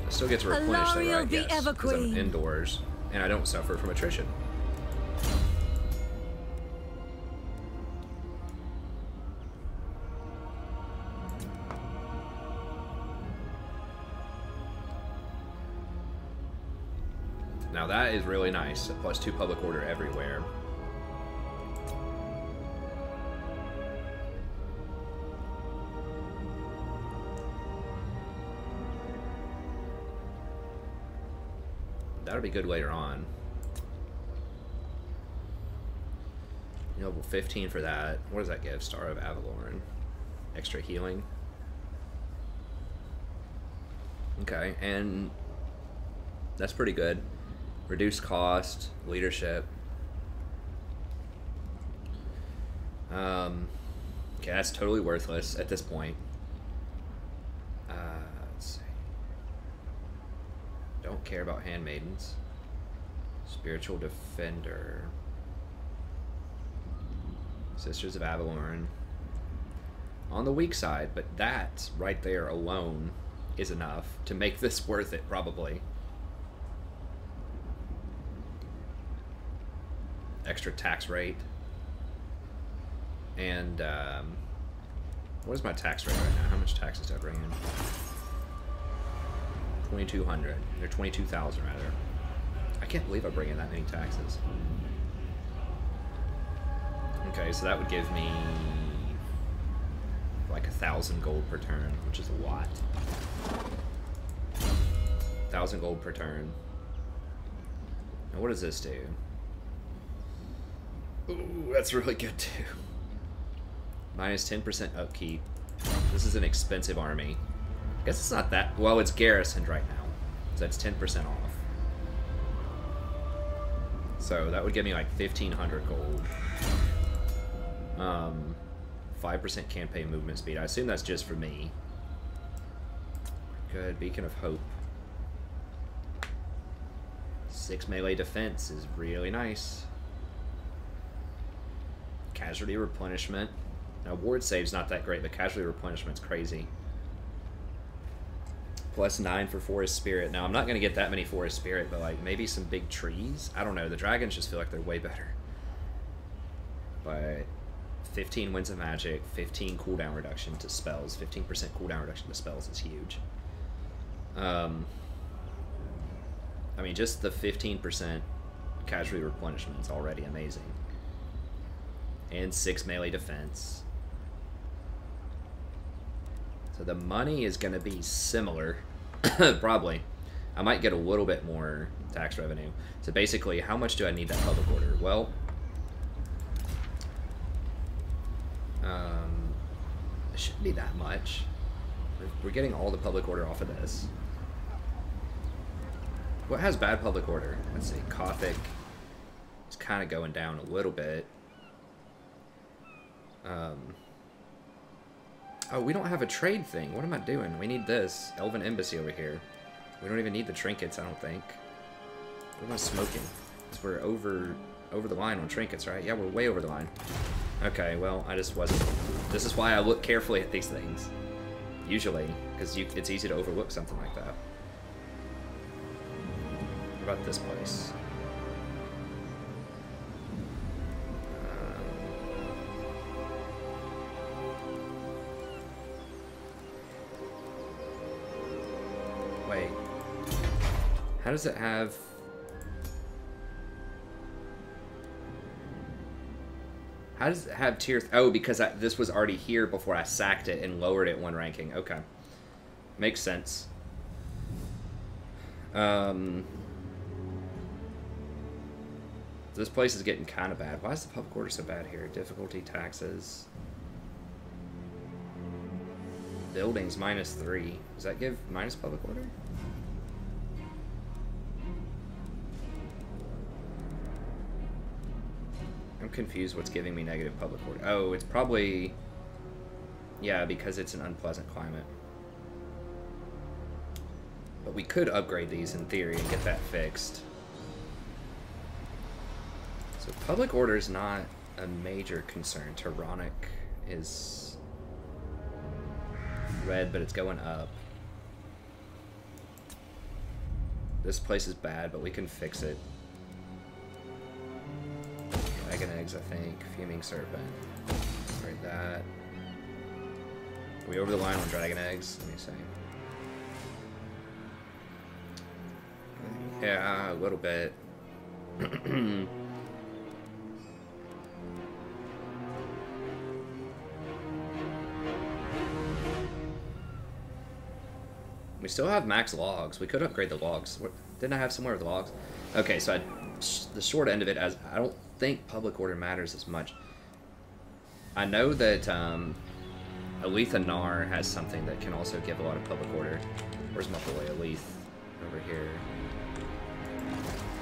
I still get to replenish though, Alarielle right? the Yes, because I'm Everqueen. indoors, and I don't suffer from attrition. Now that is really nice. +2 public order everywhere. That'll be good later on. Noble 15 for that. What does that give? Star of Avalorn. Extra healing. Okay, and that's pretty good. Reduced cost, leadership. Okay, that's totally worthless at this point. Let's see. Don't care about handmaidens. Spiritual defender. Sisters of Avalorn. On the weak side, but that right there alone is enough to make this worth it, probably. Extra tax rate. And, what is my tax rate right now? How much taxes do I bring in? 2,200. Or 22,000, rather. I can't believe I bring in that many taxes. Okay, so that would give me like 1,000 gold per turn, which is a lot. 1,000 gold per turn. Now what does this do? Ooh, that's really good too. Minus 10% upkeep. This is an expensive army. I guess it's not that... Well, it's garrisoned right now. So that's 10% off. So that would give me like 1,500 gold. 5% campaign movement speed. I assume that's just for me. Good. Beacon of Hope. 6 melee defense is really nice. Casualty replenishment. Now, ward save's not that great, but casualty replenishment's crazy. +9 for Forest Spirit. Now, I'm not going to get that many Forest Spirit, but like maybe some big trees? I don't know. The dragons just feel like they're way better. But 15 Winds of Magic, 15 cooldown reduction to spells, 15% cooldown reduction to spells is huge. I mean, just the 15% casualty replenishment is already amazing. And 6 melee defense. So the money is going to be similar. Probably. I might get a little bit more tax revenue. So basically, how much do I need that public order? Well, it shouldn't be that much. We're getting all the public order off of this. What has bad public order? Let's see. Gothic is kind of going down a little bit. Oh, we don't have a trade thing. What am I doing? We need this. Elven Embassy over here. We don't even need the trinkets, I don't think. What am I smoking? Because we're over the line on trinkets, right? Yeah, we're way over the line. Okay, well, I just wasn't. This is why I look carefully at these things. Usually, because it's easy to overlook something like that. What about this place? Wait. How does it have... How does it have tier... Oh, because this was already here before I sacked it and lowered it one ranking. Okay. Makes sense. This place is getting kind of bad. Why is the public order so bad here? Difficulty, taxes. Buildings, -3. Does that give minus public order? I'm confused what's giving me negative public order. Oh, it's probably... Yeah, because it's an unpleasant climate. But we could upgrade these in theory and get that fixed. So public order is not a major concern. Tyrannic is red, but it's going up. This place is bad, but we can fix it. Dragon eggs, I think. Fuming serpent. Right, that. Are we over the line on dragon eggs? Let me see. Yeah, a little bit. We still have max logs. We could upgrade the logs. Didn't I have somewhere with logs? Okay, so the short end of it, as I don't think public order matters as much. I know that Aletha Nar has something that can also give a lot of public order. Where's my boy Aleth? Over here.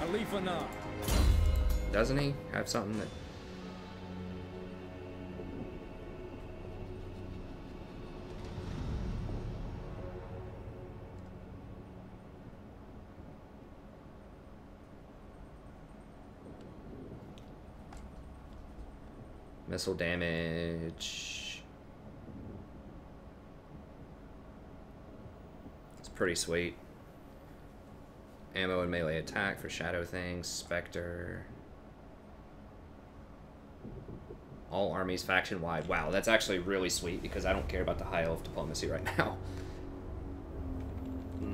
Aletha Nar. Doesn't he have something that... Missile damage. It's pretty sweet. Ammo and melee attack for shadow things. Spectre. All armies faction wide. Wow, that's actually really sweet because I don't care about the high elf diplomacy right now.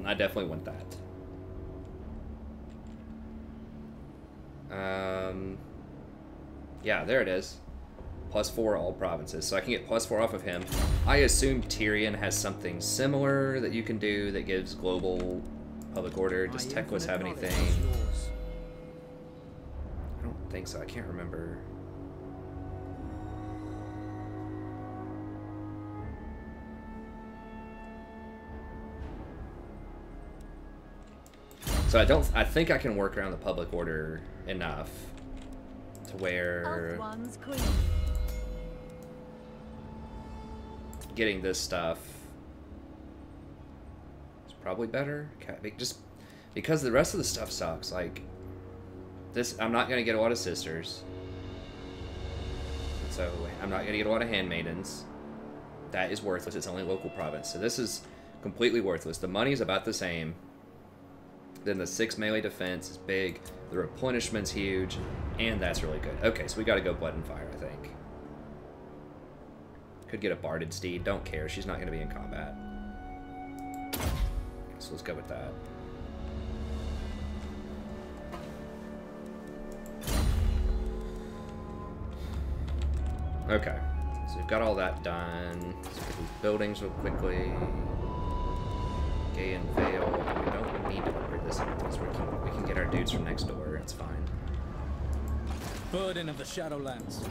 I definitely want that. Yeah, there it is. +4 all provinces, so I can get +4 off of him. I assume Tyrion has something similar that you can do that gives global public order. Does Teclis have anything? I don't think so. I can't remember. So I think I can work around the public order enough to where getting this stuff is probably better. Just because the rest of the stuff sucks. Like this, I'm not gonna get a lot of sisters, so I'm not gonna get a lot of handmaidens. That is worthless. It's only local province, so this is completely worthless. The money is about the same. Then the 6 melee defense is big. The replenishment's huge, and that's really good. Okay, so we got to go blood and fire, I think. Could get a barded steed. Don't care. She's not going to be in combat. So let's go with that. Okay, so we've got all that done. Let's get these buildings real quickly. Gay and Vale. We don't need to upgrade this because we can get our dudes from next door. It's fine. Burden of the Shadowlands.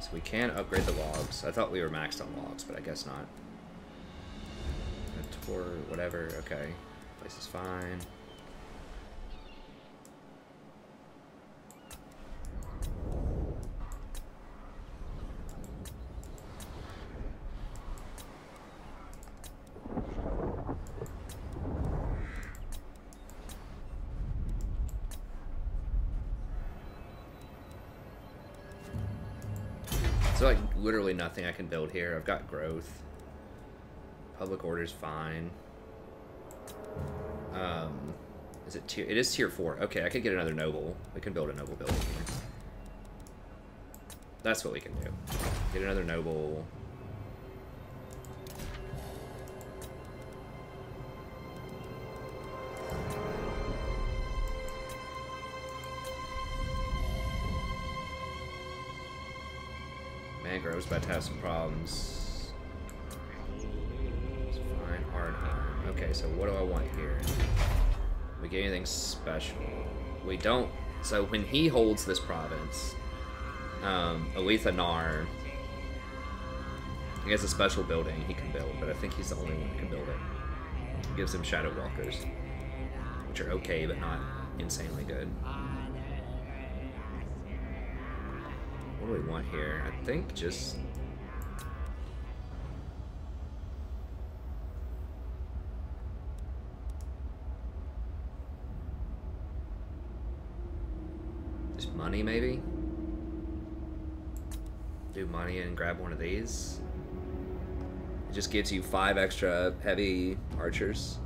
So we can upgrade the logs. I thought we were maxed on logs, but I guess not. A tour, whatever. Okay, place is fine. So like literally nothing I can build here. I've got growth. Public order's fine. Is it tier? It is tier 4. Okay, I could get another noble. We can build a noble building here. That's what we can do. Get another noble. Mangrove's about to have some problems. It's fine. Arnheim. Okay, so what do I want here? We get anything special? We don't. So when he holds this province, Aletha Nar, he has a special building he can build, but I think he's the only one who can build it. It gives him Shadow Walkers, which are okay, but not insanely good. What do we want here? I think just... just money, maybe? Do money and grab one of these. It just gives you 5 extra heavy archers.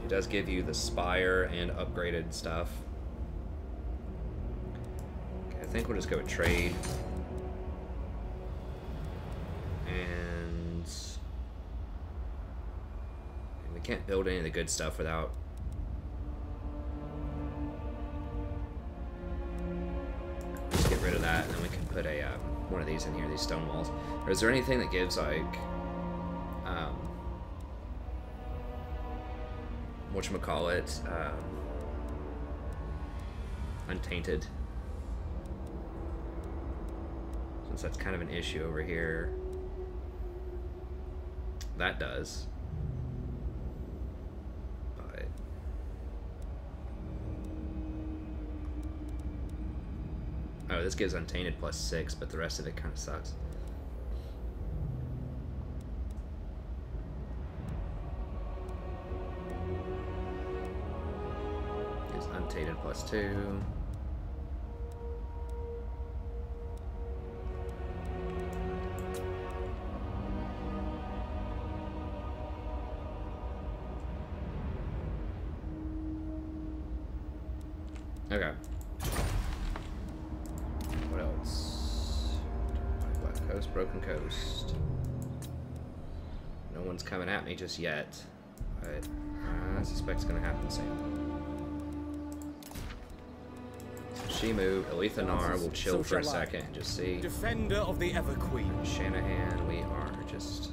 It does give you the spire and upgraded stuff. I think we'll just go with trade. And we can't build any of the good stuff without... Just get rid of that, and then we can put a one of these in here, these stone walls. Or is there anything that gives, like... whatchamacallit? Untainted. Since that's kind of an issue over here. That does. But... oh, this gives Untainted +6, but the rest of it kind of sucks. Gives Untainted +2. Okay. What else? Black Coast, Broken Coast. No one's coming at me just yet, but I suspect it's gonna happen soon. So Shimu, Aletha Nar will chill for a second and just see. Defender of the Ever Queen. Shanahan, we are just...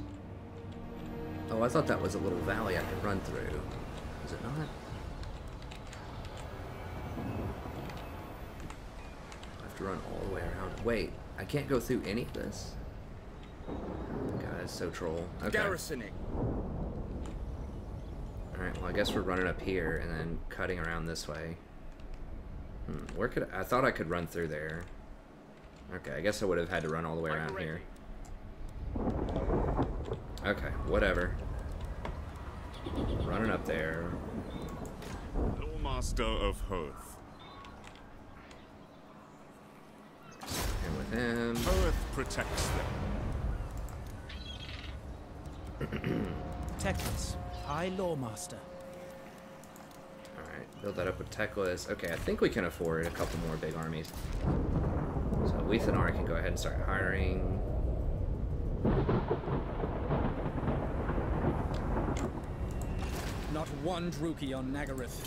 oh, I thought that was a little valley I could run through. Is it not? Run all the way around. Wait, I can't go through any of this. God, it's so troll. Okay. Garrisoning. Alright, well I guess we're running up here and then cutting around this way. Where could I thought I could run through there. Okay, I guess I would have had to run all the way around here. Okay, whatever. Running up there. Lawmaster of Hoth. And with him. Hoth protects them. Teclis, High Lawmaster. Alright, build that up with Teclis. Okay, I think we can afford a couple more big armies. So Aletha Nar can go ahead and start hiring. Not one Druki on Nagaryth.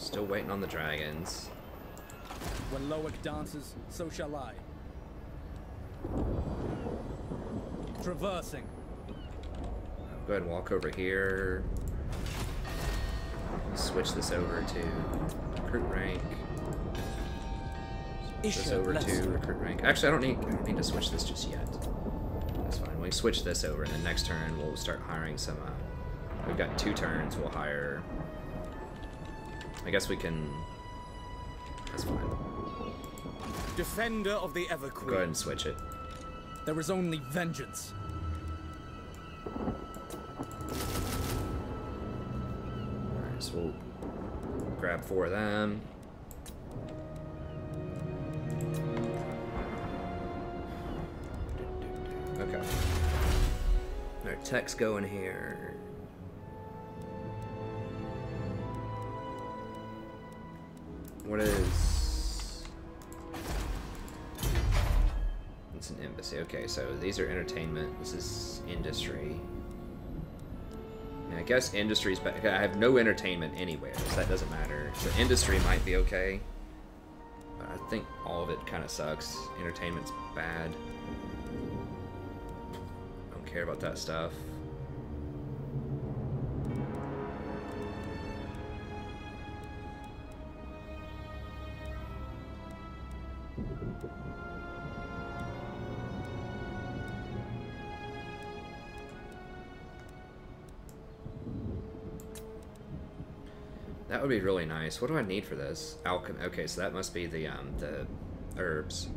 Still waiting on the dragons. When Loic dances, so shall I. Traversing. Go ahead and walk over here. Switch this over to recruit rank. Switch this over to recruit rank. Actually, I don't need to switch this just yet. That's fine. We switch this over, and then next turn we'll start hiring some. We've got 2 turns. We'll hire. I guess we can. That's fine. Defender of the Everqueen. Go ahead and switch it. There is only vengeance. Alright, so we'll grab 4 of them. Okay. Alright, tech's going here. What is... It's an embassy. Okay, so these are entertainment. This is industry. I guess industry's better. I have no entertainment anywhere, so that doesn't matter. So industry might be okay. But I think all of it kind of sucks. Entertainment's bad. Don't care about that stuff. That would be really nice. What do I need for this? Alchemy. Okay, so that must be the herbs.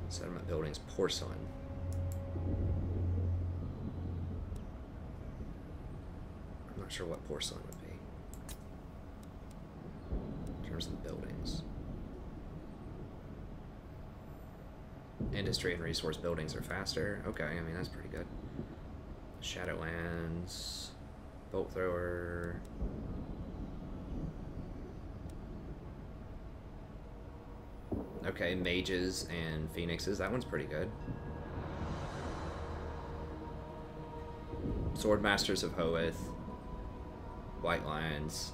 Settlement buildings, porcelain. I'm not sure what porcelain would be. In terms of the buildings. Industry and resource buildings are faster. Okay, I mean, that's pretty good. Shadowlands. Bolt thrower. Okay, mages and phoenixes. That one's pretty good. Swordmasters of Hoeth. White Lions.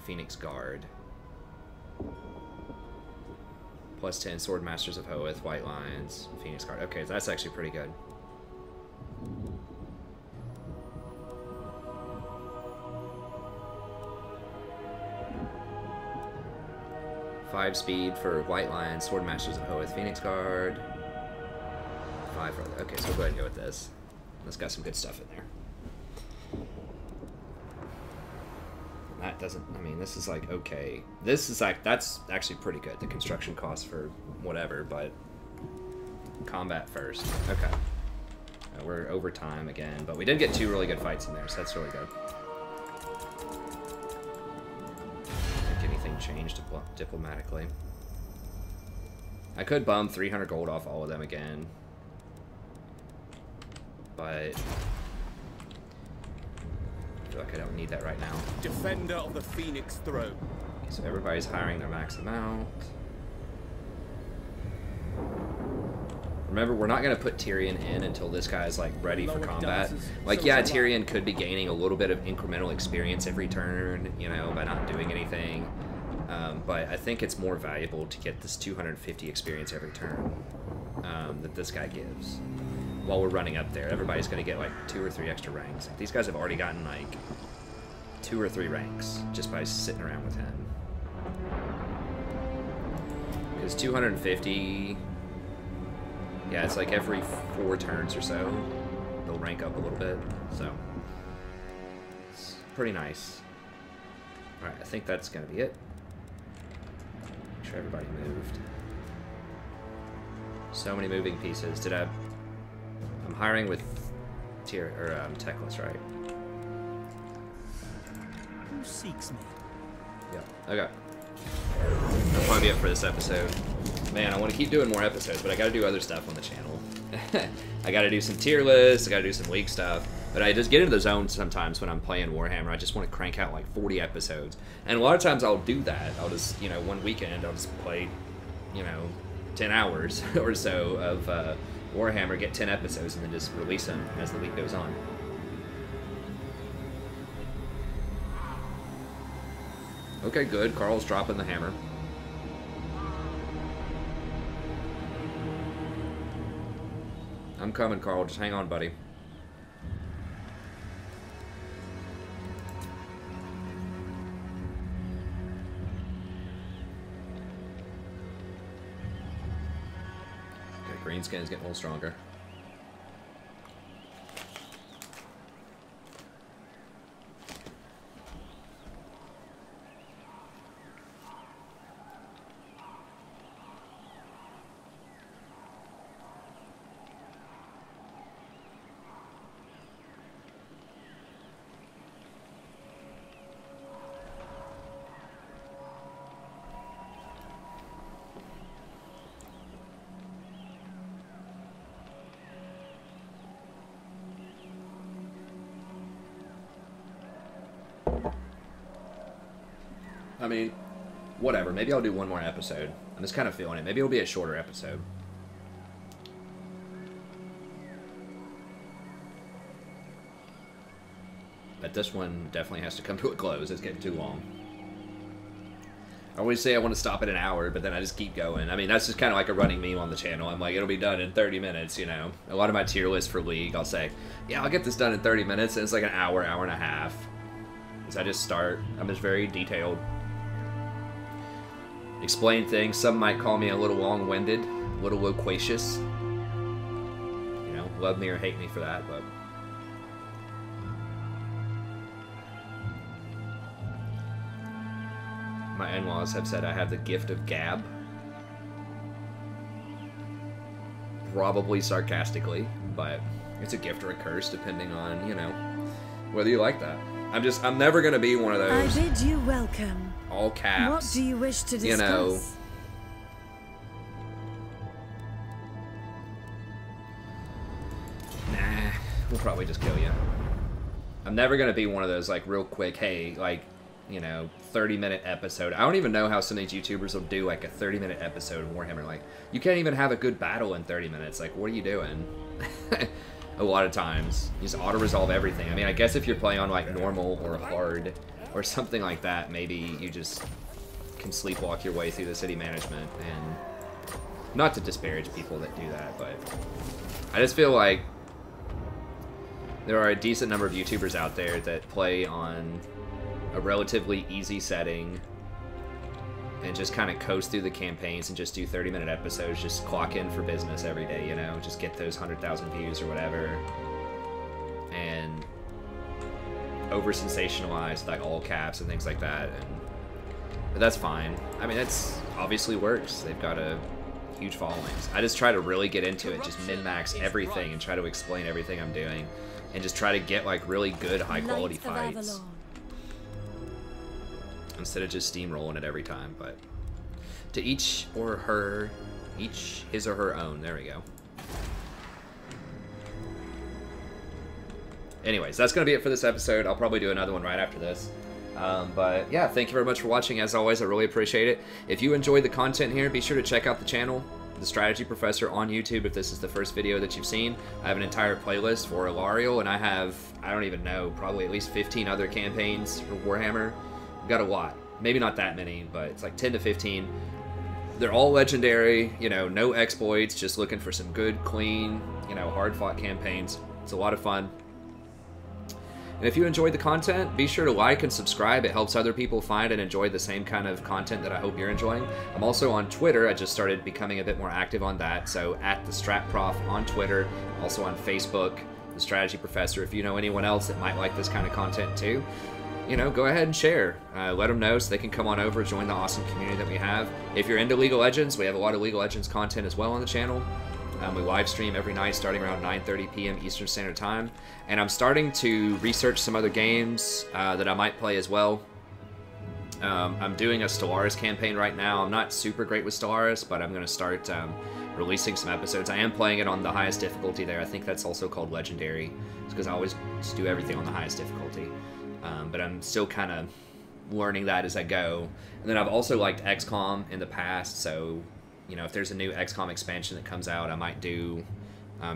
Phoenix Guard. Plus 10 Swordmasters of Hoeth, White Lions, Phoenix Guard. Okay, that's actually pretty good. Five speed for White Lions, Swordmasters of Hoeth, Phoenix Guard. 5 for... Okay, so we'll go ahead and go with this. That's got some good stuff in there. That doesn't... I mean, this is like, okay. This is like... That's actually pretty good. The construction cost for whatever, but... Combat first. Okay. We're over time again, but we did get 2 really good fights in there, so that's really good. Changed diplomatically. I could bum 300 gold off all of them again, but I feel like I don't need that right now. Defender of the Phoenix Throne. Okay, so everybody's hiring their max amount. Remember, we're not going to put Tyrion in until this guy's like ready for combat. Like, yeah, Tyrion could be gaining a little bit of incremental experience every turn, you know, by not doing anything. But I think it's more valuable to get this 250 experience every turn that this guy gives. While we're running up there, everybody's going to get like 2 or 3 extra ranks. These guys have already gotten like 2 or 3 ranks just by sitting around with him. Because 250, yeah, it's like every 4 turns or so, they'll rank up a little bit. So it's pretty nice. All right, I think that's going to be it. Make sure everybody moved. So many moving pieces. I'm hiring with Teclis, right? Who seeks me? Yeah. Okay. That'll probably be it for this episode. Man, I want to keep doing more episodes, but I got to do other stuff on the channel. I got to do some tier lists. I got to do some league stuff. But I just get into the zone sometimes when I'm playing Warhammer. I just want to crank out like 40 episodes. And a lot of times I'll do that. I'll just, you know, one weekend I'll just play, you know, 10 hours or so of Warhammer, get 10 episodes, and then just release them as the week goes on. Okay, good. Carl's dropping the hammer. I'm coming, Carl. Just hang on, buddy. Okay, green skin is getting a little stronger. I mean, whatever. Maybe I'll do one more episode. I'm just kind of feeling it. Maybe it'll be a shorter episode. But this one definitely has to come to a close. It's getting too long. I always say I want to stop at an hour, but then I just keep going. I mean, that's just kind of like a running meme on the channel. I'm like, it'll be done in 30 minutes, you know. A lot of my tier lists for League, I'll say, yeah, I'll get this done in 30 minutes, and it's like an hour, hour and a half. Because I just start. I'm just very detailed. Explain things. Some might call me a little long-winded, a little loquacious. You know, love me or hate me for that, but... My in-laws have said I have the gift of gab. Probably sarcastically, but it's a gift or a curse depending on, you know, whether you like that. I'm never gonna be one of those... I bid you welcome. All caps. What do you wish to discuss? You know, nah, we'll probably just kill you. I'm never gonna be one of those like real quick, hey, like, you know, 30-minute episode. I don't even know how some of these YouTubers will do like a 30-minute episode of Warhammer. Like, you can't even have a good battle in 30 minutes. Like, what are you doing? A lot of times, you just auto-resolve everything. I mean, I guess if you're playing on like normal or hard or something like that, maybe you just can sleepwalk your way through the city management. And not to disparage people that do that, but I just feel like there are a decent number of YouTubers out there that play on a relatively easy setting and just kind of coast through the campaigns and just do 30-minute episodes, just clock in for business every day, you know, just get those 100,000 views or whatever, and over-sensationalize like all caps and things like that. But that's fine. I mean, that's obviously works. They've got a huge followings. I just try to really get into it, just min-max everything and try to explain everything I'm doing and just try to get like really good high-quality fights instead of just steamrolling it every time. But to each or her, each his or her own. There we go. Anyways, that's going to be it for this episode. I'll probably do another one right after this. But yeah, thank you very much for watching. As always, I really appreciate it. If you enjoyed the content here, be sure to check out the channel, The Strategy Professor on YouTube. If this is the first video that you've seen, I have an entire playlist for Alarielle, and I have, I don't even know, probably at least 15 other campaigns for Warhammer. I've got a lot. Maybe not that many, but it's like 10 to 15. They're all legendary, you know, no exploits, just looking for some good, clean, you know, hard-fought campaigns. It's a lot of fun. And if you enjoyed the content, be sure to like and subscribe. It helps other people find and enjoy the same kind of content that I hope you're enjoying. I'm also on Twitter. I just started becoming a bit more active on that. So at the StratProf on Twitter, also on Facebook, The Strategy Professor. If you know anyone else that might like this kind of content too, you know, go ahead and share. Let them know so they can come on over, join the awesome community that we have. If you're into League of Legends, we have a lot of League of Legends content as well on the channel. We live stream every night starting around 9:30 p.m. Eastern Standard Time. And I'm starting to research some other games that I might play as well. I'm doing a Stellaris campaign right now. I'm not super great with Stellaris, but I'm going to start releasing some episodes. I am playing it on the highest difficulty there. I think that's also called Legendary. It's because I always just do everything on the highest difficulty. But I'm still kind of learning that as I go. And then I've also liked XCOM in the past, so you know, if there's a new XCOM expansion that comes out, I might do,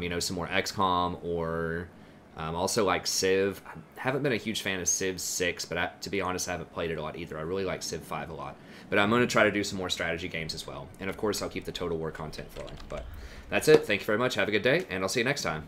you know, some more XCOM or Also like Civ. I haven't been a huge fan of Civ 6, but to be honest, I haven't played it a lot either. I really like Civ 5 a lot. But I'm going to try to do some more strategy games as well. And of course, I'll keep the Total War content flowing. But that's it. Thank you very much. Have a good day, and I'll see you next time.